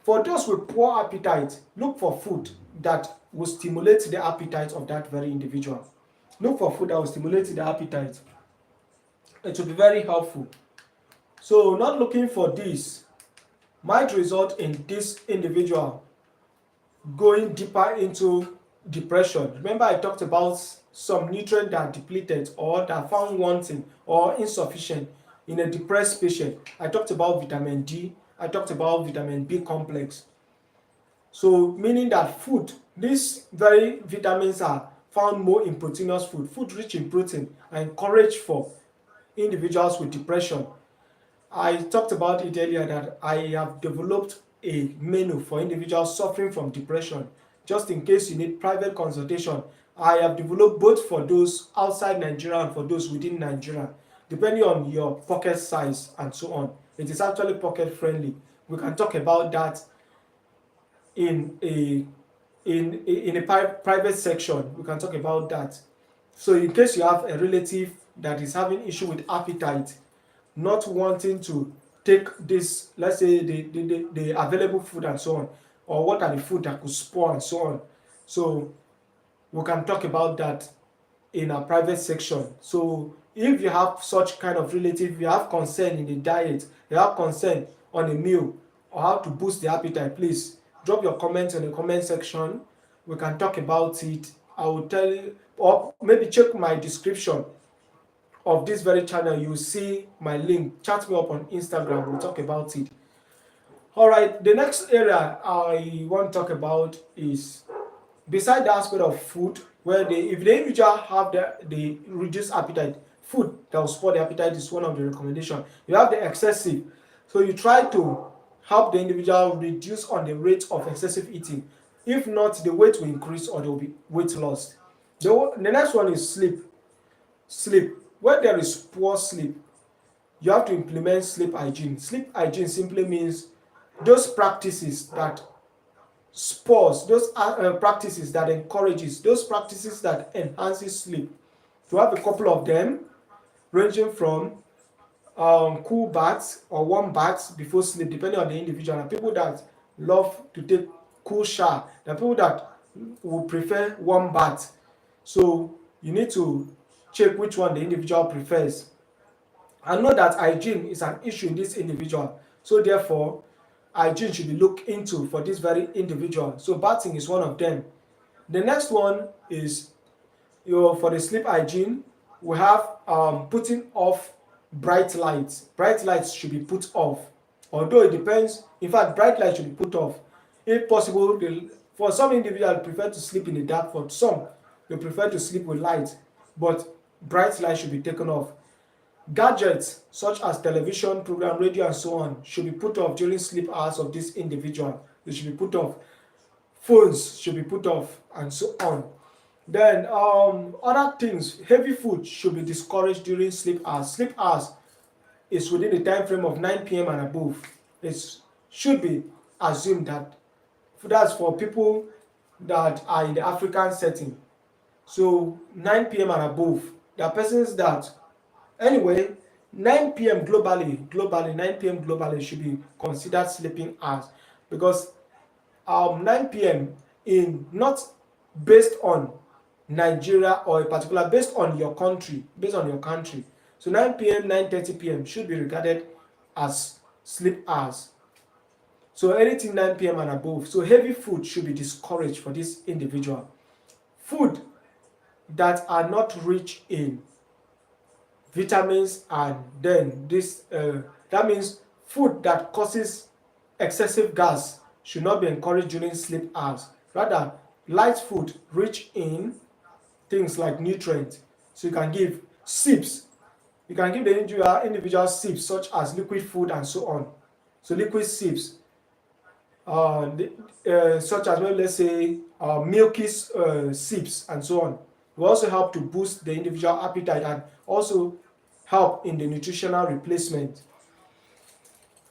For those with poor appetite, look for food that will stimulate the appetite of that very individual. Look for food that will stimulate the appetite. It will be very helpful. So not looking for this might result in this individual going deeper into depression. Remember I talked about some nutrients that are depleted or that are found wanting or insufficient in a depressed patient. I talked about vitamin D, I talked about vitamin B complex. So meaning that food, these very vitamins are found more in proteinous food rich in protein, are encouraged for individuals with depression. I talked about it earlier that I have developed a menu for individuals suffering from depression. Just in case you need private consultation, I have developed both for those outside Nigeria and for those within Nigeria, depending on your pocket size and so on. It is actually pocket friendly. We can talk about that in a private section. We can talk about that. So in case you have a relative that is having issue with appetite, not wanting to take this, let's say the available food and so on, or what are the food that could spoil and so on. So we can talk about that in a private section. So if you have such kind of relative, you have concern in the diet, you have concern on a meal or how to boost the appetite, please drop your comments in the comment section. We can talk about it. I will tell you, or maybe check my description of this very channel. You see my link. Chat me up on Instagram. We'll talk about it. All right, the next area I want to talk about is beside the aspect of food, where if the individual have the reduced appetite, food that will spoil the appetite is one of the recommendation. You have the excessive, so you try to help the individual reduce on the rate of excessive eating. If not, the weight will increase or there will be weight loss. The next one is sleep. Sleep. When there is poor sleep, you have to implement sleep hygiene. Sleep hygiene simply means those practices that spurs, those practices that encourages, those practices that enhances sleep. To have a couple of them, ranging from cool baths or warm baths before sleep, depending on the individual. And people that love to take cool shower, there are people that will prefer warm bath. So you need to check which one the individual prefers. I know that hygiene is an issue in this individual, so therefore hygiene should be looked into for this very individual. So bathing is one of them. The next one is for the sleep hygiene, we have putting off bright lights. Bright lights should be put off, although it depends. In fact, bright lights should be put off if possible. For some individuals prefer to sleep in the dark, for some they prefer to sleep with light, but bright light should be taken off. Gadgets such as television program, radio and so on should be put off during sleep hours of this individual. They should be put off. Phones should be put off and so on. Then other things, heavy food should be discouraged during sleep hours. Sleep hours is within the time frame of 9 p.m. and above. It should be assumed that that's for people that are in the African setting. So 9 p.m. and above. There are persons that, anyway, 9 p.m. globally, 9 p.m. globally should be considered sleeping hours, because 9 p.m. in not based on Nigeria or a particular, based on your country, So 9 p.m., 9:30 p.m. should be regarded as sleep hours. So anything 9 p.m. and above. So heavy food should be discouraged for this individual. Food that are not rich in vitamins, and then this that means food that causes excessive gas should not be encouraged during sleep hours. Rather, light food rich in things like nutrients. So you can give sips. You can give the individual sips such as liquid food and so on. So liquid sips, such as, well, let's say milky sips and so on, will also help to boost the individual appetite and also help in the nutritional replacement.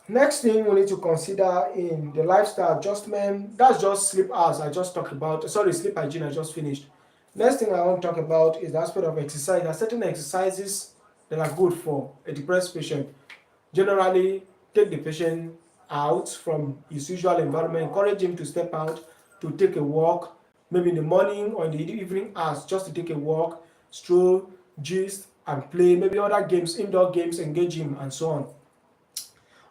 Next thing we need to consider in the lifestyle adjustment, that's just sleep hours I just talked about. Sorry, sleep hygiene I just finished. Next thing I want to talk about is the aspect of exercise. There are certain exercises that are good for a depressed patient. Generally, take the patient out from his usual environment, encourage him to step out, to take a walk, maybe in the morning or in the evening hours, just to take a walk, stroll, gist, and play, maybe other games, indoor games, engage him, and so on.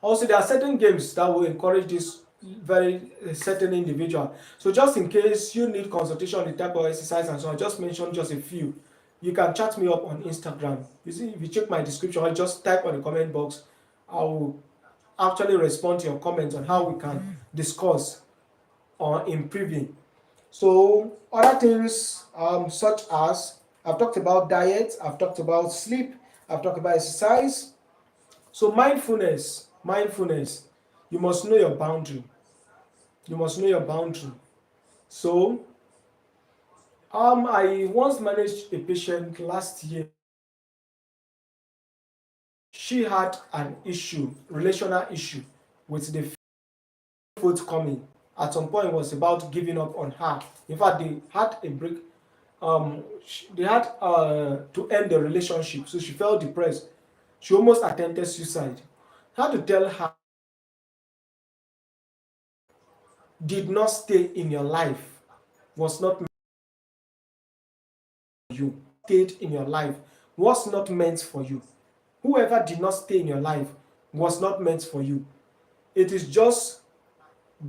Also, there are certain games that will encourage this very certain individual. So just in case you need consultation on the type of exercise and so on, I just mentioned just a few. You can chat me up on Instagram. You see, if you check my description or just type on the comment box, I will actually respond to your comments on how we can discuss on improving. So other things such as I've talked about diet, I've talked about sleep, I've talked about exercise. So mindfulness, you must know your boundary. You must know your boundary. So I once managed a patient last year. She had an issue, relational issue with the forthcoming. At some point, it was about giving up on her. In fact, they had a break. They had to end the relationship, so she felt depressed. She almost attempted suicide. I had to tell her, did not stay in your life, was not meant for you. Stayed in your life was not meant for you. Whoever did not stay in your life was not meant for you. It is just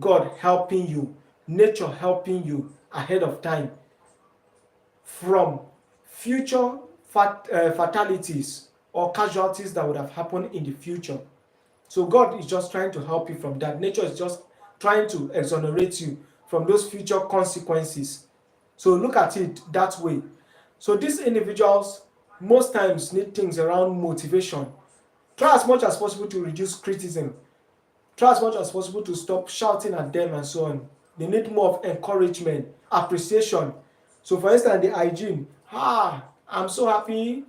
God helping you, nature helping you ahead of time from future fatalities or casualties that would have happened in the future. So God is just trying to help you from that. Nature is just trying to exonerate you from those future consequences. So look at it that way. So these individuals most times need things around motivation. Try as much as possible to reduce criticism. Try as much as possible to stop shouting at them and so on. They need more of encouragement, appreciation. So for instance, the hygiene. I'm so happy.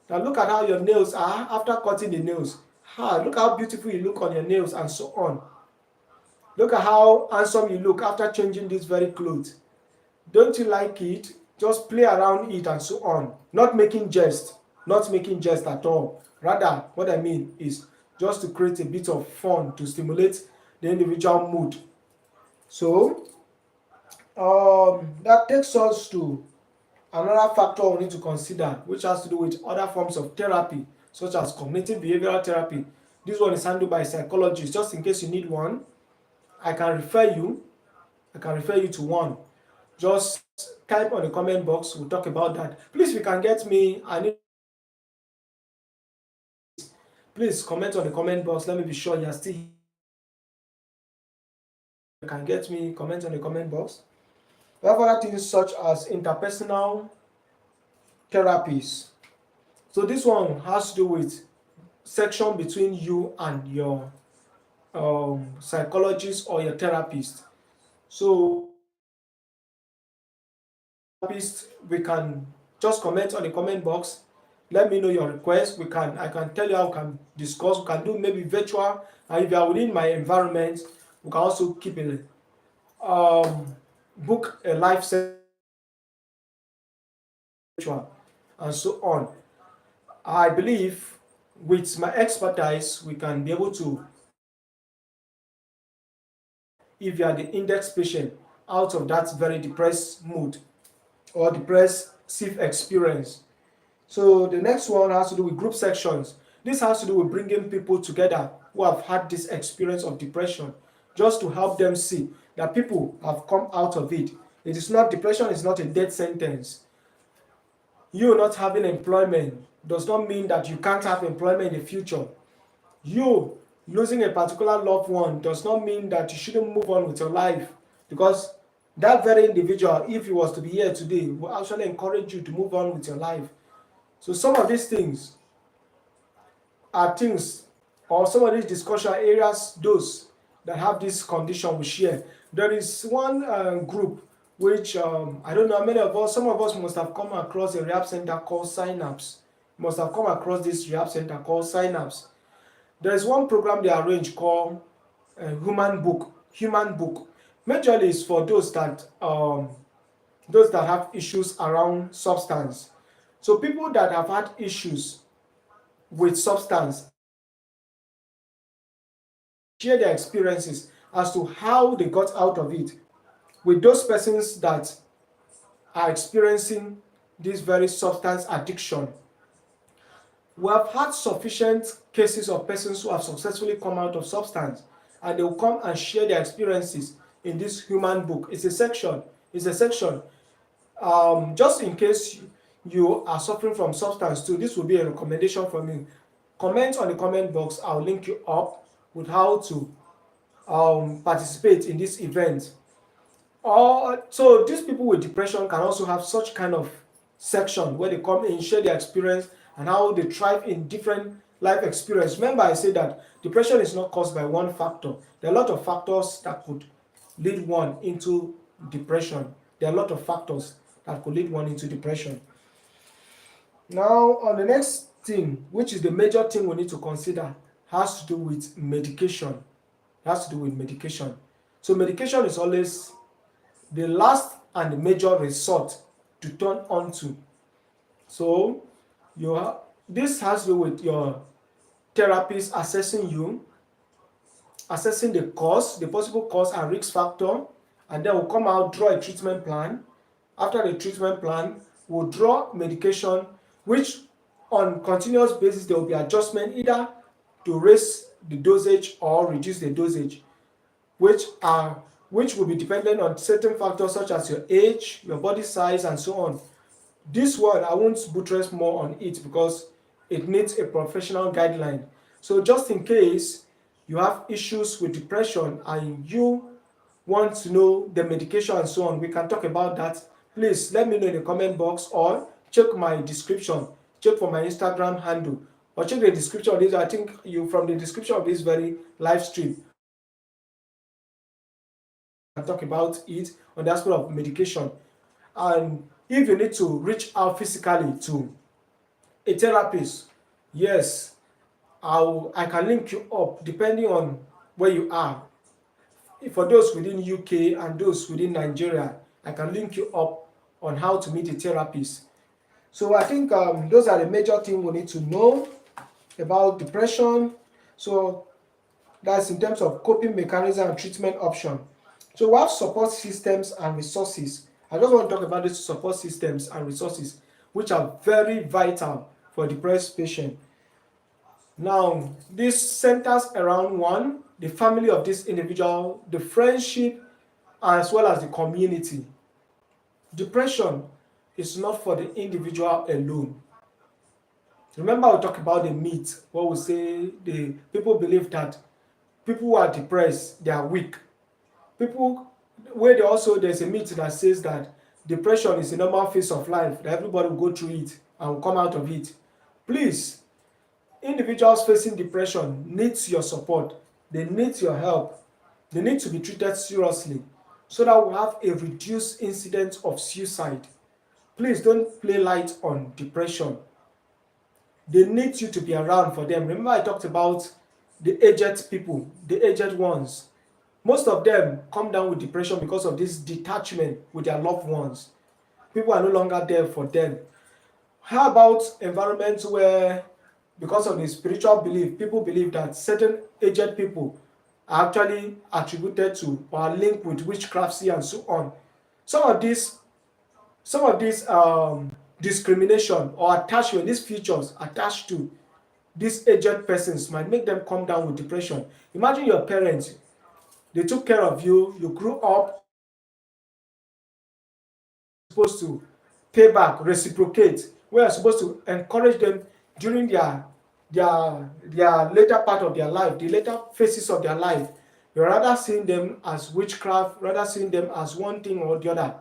Now look at how your nails are after cutting the nails. Look how beautiful you look on your nails and so on. Look at how handsome you look after changing these very clothes. Don't you like it? Just play around it and so on. Not making jest. Not making jest at all. Rather, what I mean is just to create a bit of fun to stimulate the individual mood. So that takes us to another factor we need to consider, which has to do with other forms of therapy, such as cognitive behavioral therapy. This one is handled by psychologists. Just in case you need one, I can refer you. I can refer you to one. Just type on the comment box. We'll talk about that. Please, if you can get me, please comment on the comment box. Let me be sure you're still here. You can get me, comment on the comment box. We have other things such as interpersonal therapies. So this one has to do with section between you and your psychologist or your therapist. So we can just comment on the comment box. Let me know your request. I can tell you how we can discuss. We can do maybe virtual, and if you are within my environment, we can also keep a book a live session and so on. I believe with my expertise, we can be able to, if you are the index patient, out of that very depressed mood or depressive experience. So the next one has to do with group sections. This has to do with bringing people together who have had this experience of depression, just to help them see that people have come out of it. It is not, depression is not a death sentence. You not having employment does not mean that you can't have employment in the future. You losing a particular loved one does not mean that you shouldn't move on with your life, because that very individual, if he was to be here today, will actually encourage you to move on with your life. So some of these things are things, or some of these discussion areas, those that have this condition we share. There is one group which I don't know, many of us, some of us must have come across a rehab center called Synapse. Must have come across this rehab center called Synapse. There is one program they arrange called Human Book. Human Book. Majorly is for those that have issues around substance. So people that have had issues with substance share their experiences as to how they got out of it with those persons that are experiencing this very substance addiction. We have had sufficient cases of persons who have successfully come out of substance, and they will come and share their experiences in this human book. It's a section. Just in case you are suffering from substance too, this will be a recommendation from me. Comment on the comment box. I'll link you up with how to participate in this event. Or so these people with depression can also have such kind of section where they come in, share their experience and how they thrive in different life experience. Remember, I said that depression is not caused by one factor. There are a lot of factors that could lead one into depression. There are a lot of factors that could lead one into depression. Now, on the next thing, which is the major thing we need to consider, has to do with medication. It has to do with medication. So medication is always the last and the major resort to turn on to. So this has to do with your therapist assessing you, assessing the cause, the possible cause and risk factor, and then we'll come out, draw a treatment plan. After the treatment plan, we'll draw medication, which on continuous basis there will be adjustment either to raise the dosage or reduce the dosage, which will be dependent on certain factors such as your age, your body size, and so on. This one I won't buttress more on it because it needs a professional guideline. So just in case you have issues with depression and you want to know the medication and so on, we can talk about that. Please let me know in the comment box or check my description, check for my Instagram handle, or check the description of this. I think you from the description of this very live stream and talk about it on the aspect of medication. And if you need to reach out physically to a therapist, yes, I can link you up depending on where you are. For those within UK and those within Nigeria, I can link you up on how to meet a therapist. So I think those are the major things we need to know about depression. So that's in terms of coping mechanism and treatment option. So we have support systems and resources. I just want to talk about these support systems and resources, which are very vital for a depressed patient. Now, this centers around one, the family of this individual, the friendship, as well as the community. Depression is not for the individual alone. Remember, we talk about the myth, where we say the people believe that people who are depressed, they are weak. People, where there's a myth that says that depression is a normal phase of life, that everybody will go through it and will come out of it. Please, individuals facing depression needs your support. They need your help. They need to be treated seriously so that we have a reduced incidence of suicide. Please don't play light on depression. They need you to be around for them. Remember I talked about the aged people, the aged ones. Most of them come down with depression because of this detachment with their loved ones. People are no longer there for them. How about environments where, because of the spiritual belief, people believe that certain aged people are actually attributed to or are linked with witchcraft and so on. Some of these discrimination or attachment, these features attached to these aged persons might make them come down with depression. Imagine your parents, they took care of you, you grew up, supposed to pay back, reciprocate. We are supposed to encourage them during their later part of their life, the later phases of their life. You're rather seeing them as witchcraft, rather seeing them as one thing or the other.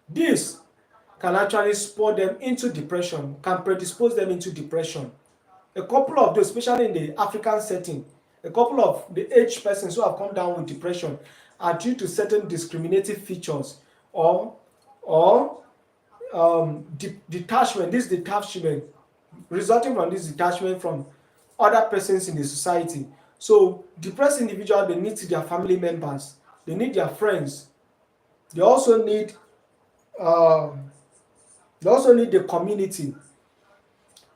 This can actually spur them into depression, can predispose them into depression. A couple of those, especially in the African setting, a couple of the aged persons who have come down with depression are due to certain discriminative features or detachment, this detachment, resulting from this detachment from other persons in the society. So depressed individuals, they need their family members, they need their friends, they also need the community.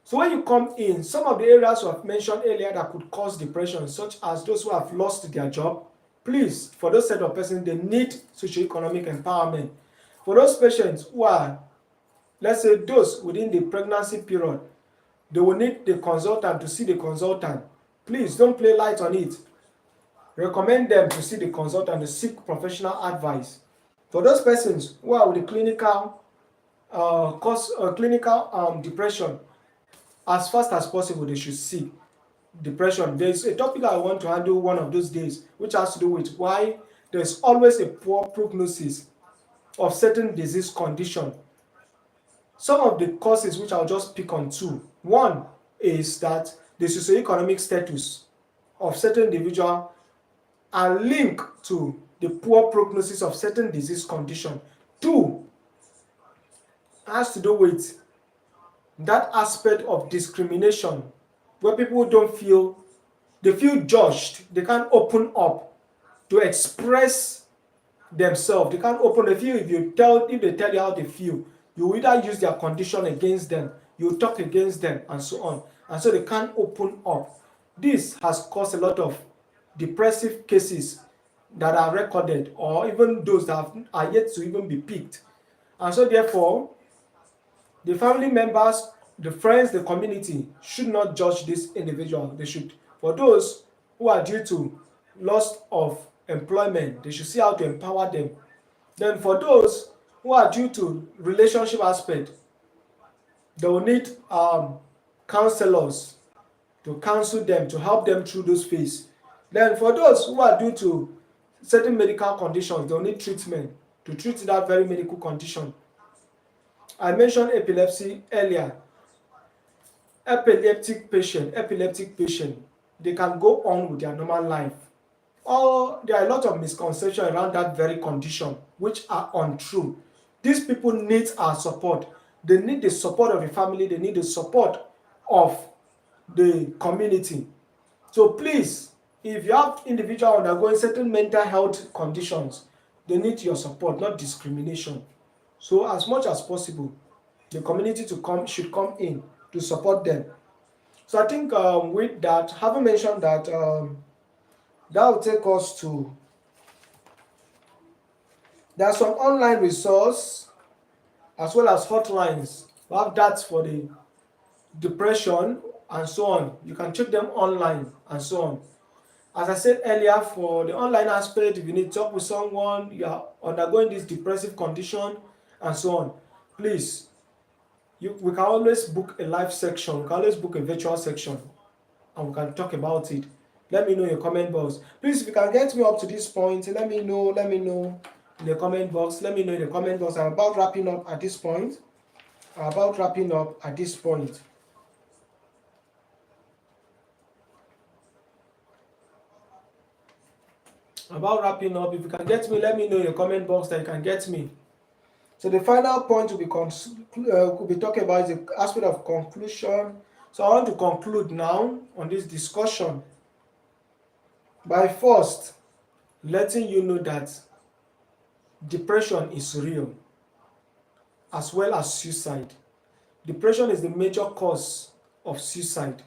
So when you come in, some of the areas we have mentioned earlier that could cause depression, such as those who have lost their job, please, for those set of persons, they need socioeconomic empowerment. For those patients who are, let's say, those within the pregnancy period, they will need the consultant to see the consultant. Please don't play light on it. Recommend them to see the consultant to seek professional advice. For those persons who are with the clinical depression, as fast as possible they should seek depression. There's a topic I want to handle one of those days, which has to do with why there's always a poor prognosis of certain disease condition. Some of the causes which I'll just pick on two. One is that the socioeconomic status of certain individual are linked to the poor prognosis of certain disease condition. Two has to do with that aspect of discrimination where people don't feel, they feel judged, they can't open up to express themselves, they can't open, they feel if they tell you how they feel, you either use their condition against them, you talk against them, and so on, and so they can't open up. This has caused a lot of depressive cases that are recorded, or even those that are yet to even be picked. And so therefore, the family members, the friends, the community should not judge this individual. They should, for those who are due to loss of employment, they should see how to empower them. Then for those who are due to relationship aspect, they will need counselors to counsel them, to help them through those phases. Then for those who are due to certain medical conditions, they will need treatment to treat that very medical condition. I mentioned epilepsy earlier. Epileptic patient, they can go on with their normal life. Or there are a lot of misconceptions around that very condition which are untrue. These people need our support. They need the support of the family, they need the support of the community. So please, if you have individuals undergoing certain mental health conditions, they need your support, not discrimination. So as much as possible, the community should come in to support them. So I think with that, having mentioned that, that will take us to, there are some online resources as well as hotlines. We have that for the depression and so on. You can check them online and so on. As I said earlier, for the online aspect, if you need to talk with someone, you are undergoing this depressive condition and so on, please, we can always book a live section, we can always book a virtual section, and we can talk about it. Let me know in your comment box. Please, if you can get me up to this point, let me know in the comment box. Let me know in the comment box. I'm about wrapping up at this point. If you can get me, let me know in your comment box that you can get me. So the final point we'll be talking about is the aspect of conclusion. So I want to conclude now on this discussion by first letting you know that depression is real, as well as suicide. Depression is the major cause of suicide.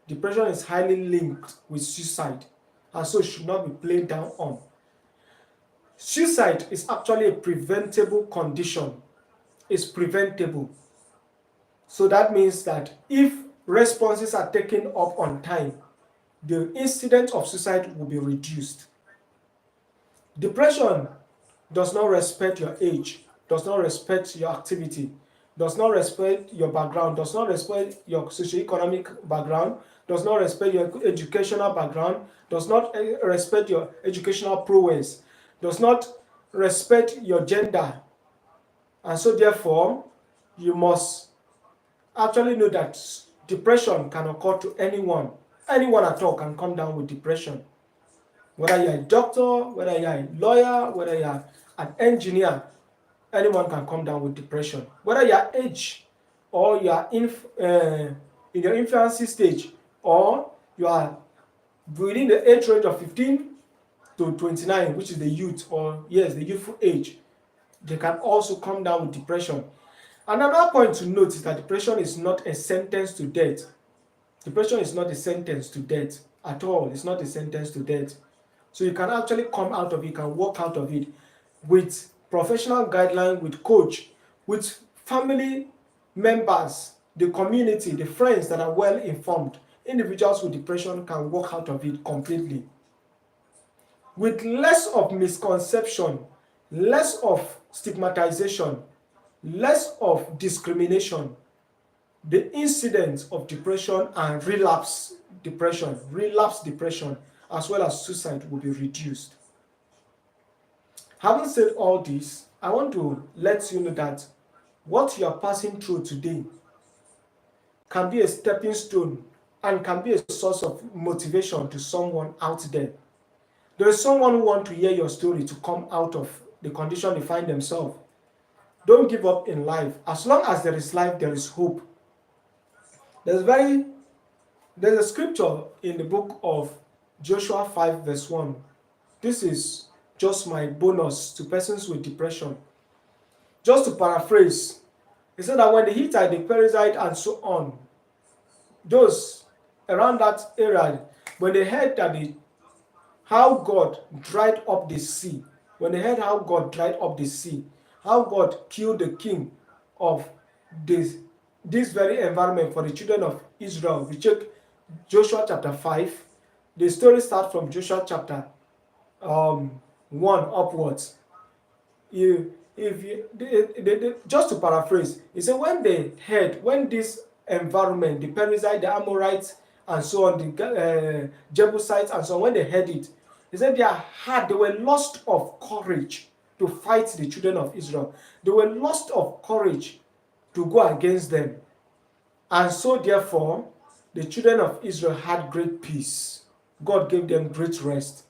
Depression is highly linked with suicide, and so it should not be played down on. Suicide is actually a preventable condition. It's preventable. So that means that if responses are taken up on time, the incidence of suicide will be reduced. Depression does not respect your age, does not respect your activity, does not respect your background, does not respect your socioeconomic background, does not respect your educational background, does not respect your educational prowess, does not respect your gender. And so therefore, you must actually know that depression can occur to anyone. Anyone at all can come down with depression. Whether you're a doctor, whether you're a lawyer, whether you're an engineer, anyone can come down with depression. Whether you're age or you're in your infancy stage, or you are within the age range of 15 to 29, which is the youth, or yes, the youthful age, they can also come down with depression. Another point to note is that depression is not a sentence to death. Depression is not a sentence to death at all. It's not a sentence to death. So you can actually come out of it, you can walk out of it with professional guideline, with coach, with family members, the community, the friends that are well informed. Individuals with depression can walk out of it completely. With less of misconception, less of stigmatization, less of discrimination, the incidence of depression and relapse depression, as well as suicide will be reduced. Having said all this, I want to let you know that what you are passing through today can be a stepping stone and can be a source of motivation to someone out there. There is someone who wants to hear your story to come out of the condition they find themselves. Don't give up in life. As long as there is life, there is hope. There's a scripture in the book of Joshua 5 verse 1. This is just my bonus to persons with depression. Just to paraphrase, he said that when the Hittite, the Perizzite, and so on, those around that area, when they heard that how God dried up the sea, when they heard how God dried up the sea, how God killed the king of this very environment for the children of Israel. We check Joshua chapter 5. The story starts from Joshua chapter 1 upwards. Just to paraphrase, he said when this environment, the Perizzite, the Amorites, and so on, the Jebusites, and so on, when they heard it, he said they were lost of courage to fight the children of Israel. They were lost of courage to go against them. And so therefore, the children of Israel had great peace. God gave them great rest.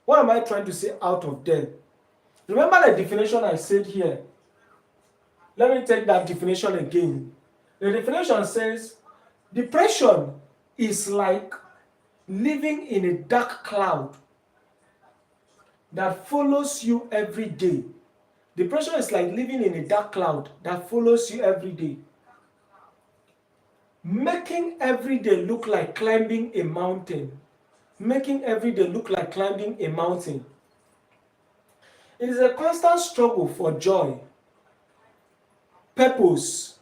What am I trying to say out of there? Remember the definition I said here. Let me take that definition again. The definition says, depression is like living in a dark cloud that follows you every day. Depression is like living in a dark cloud that follows you every day, making every day look like climbing a mountain. Making every day look like climbing a mountain. It is a constant struggle for joy, purpose,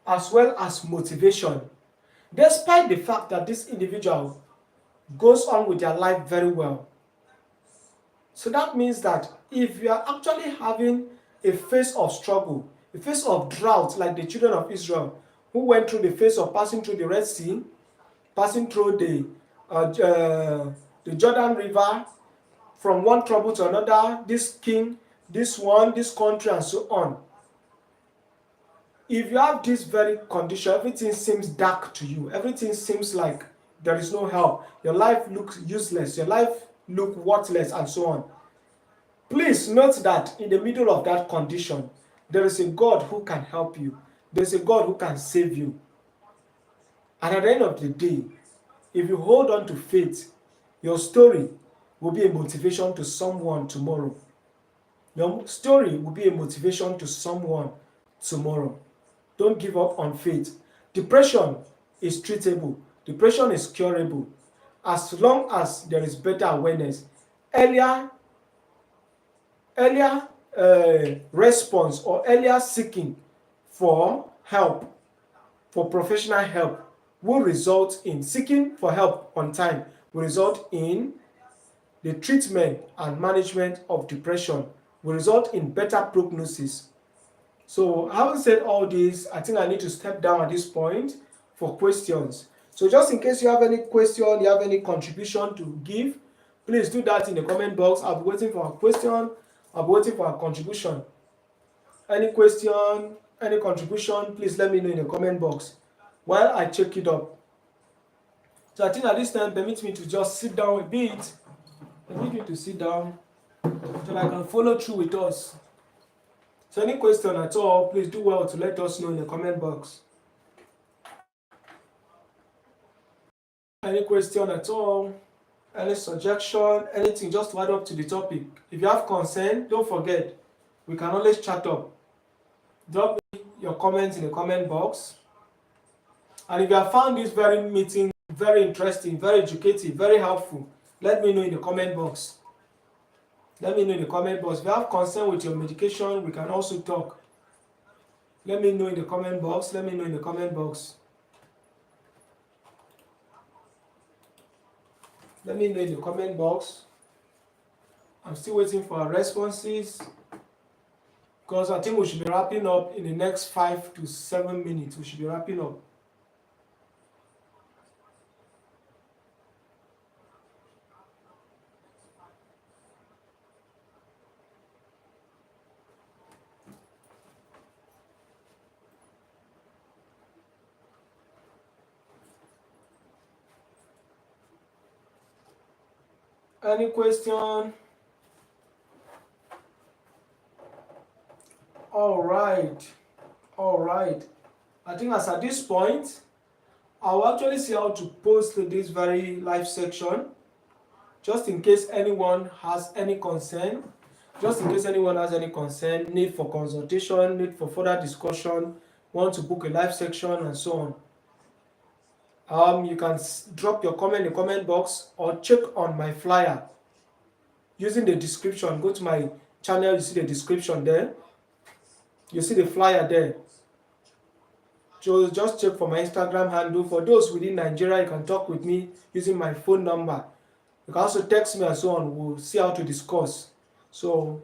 as well as motivation, despite the fact that this individual goes on with their life very well. So that means that if you are actually having a phase of struggle, a phase of drought, like the children of Israel, who went through the phase of passing through the Red Sea, passing through the Jordan River, from one trouble to another, this king, this one, this country, and so on. If you have this very condition, everything seems dark to you. Everything seems like there is no help. Your life looks useless. Your life looks worthless, and so on. Please note that in the middle of that condition, there is a God who can help you. There is a God who can save you. And at the end of the day, if you hold on to faith, your story will be a motivation to someone tomorrow. Your story will be a motivation to someone tomorrow. Don't give up on faith. Depression is treatable. Depression is curable. As long as there is better awareness, earlier response or earlier seeking for help, for professional help, will result in seeking for help on time, will result in the treatment and management of depression, will result in better prognosis. So having said all this, I think I need to step down at this point for questions. So just in case you have any question, you have any contribution to give, please do that in the comment box. I'll be waiting for a question. I'll be waiting for a contribution. Any question, any contribution, please let me know in the comment box while I check it up. So I think at this time, permit me to just sit down a bit. Permit me to sit down so I can follow through with us. So any question at all, please do well to let us know in the comment box. Any question at all, any suggestion, anything just to add up to the topic. If you have concern, don't forget, we can always chat up. Drop your comments in the comment box. And if you have found this very meeting very interesting, very educative, very helpful, let me know in the comment box. Let me know in the comment box. If you have concern with your medication, we can also talk. Let me know in the comment box. Let me know in the comment box. Let me know in the comment box. I'm still waiting for our responses, because I think we should be wrapping up in the next 5 to 7 minutes. We should be wrapping up. Any question? All right. I think as at this point, I'll actually see how to post this very live section, just in case anyone has any concern, need for consultation, need for further discussion, want to book a live section and so on. You can drop your comment in the comment box or check on my flyer using the description. Go to my channel, you see the description there. You see the flyer there. So just check for my Instagram handle. For those within Nigeria, you can talk with me using my phone number. You can also text me and so on. We'll see how to discuss. So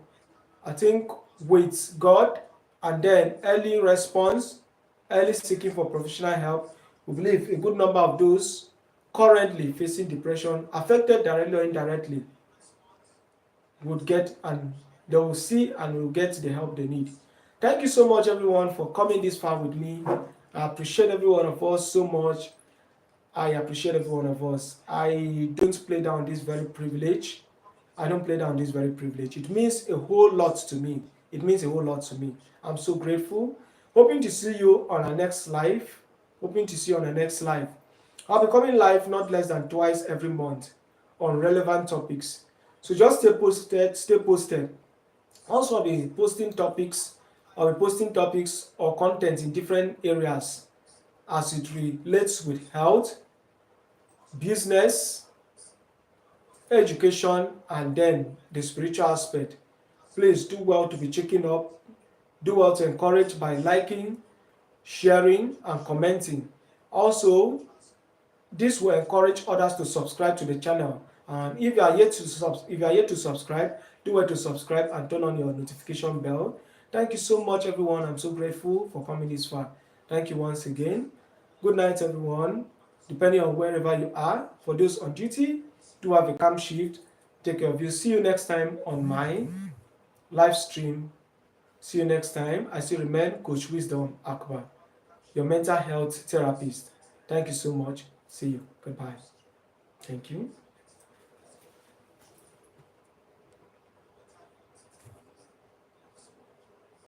I think with God and then early response, early seeking for professional help, we believe a good number of those currently facing depression, affected directly or indirectly, would get and they will see and will get the help they need. Thank you so much, everyone, for coming this far with me. I appreciate every one of us so much. I appreciate every one of us. I don't play down this very privilege. It means a whole lot to me. I'm so grateful. Hoping to see you on our next live. I'll be coming live not less than twice every month on relevant topics. So just stay posted. Also, I'll be posting topics or content in different areas as it relates with health, business, education, and then the spiritual aspect. Please do well to be checking up. Do well to encourage by liking, sharing, and commenting. Also, this will encourage others to subscribe to the channel. If you are yet to subscribe, do well to subscribe and turn on your notification bell. Thank you so much, everyone. I'm so grateful for coming this far. Thank you once again. Good night, everyone. Depending on wherever you are, for those on duty, do have a calm shift. Take care of you. See you next time on my live stream. See you next time. I still remain Coach Wisdom Akbar, your mental health therapist. Thank you so much. See you. Goodbye. Thank you.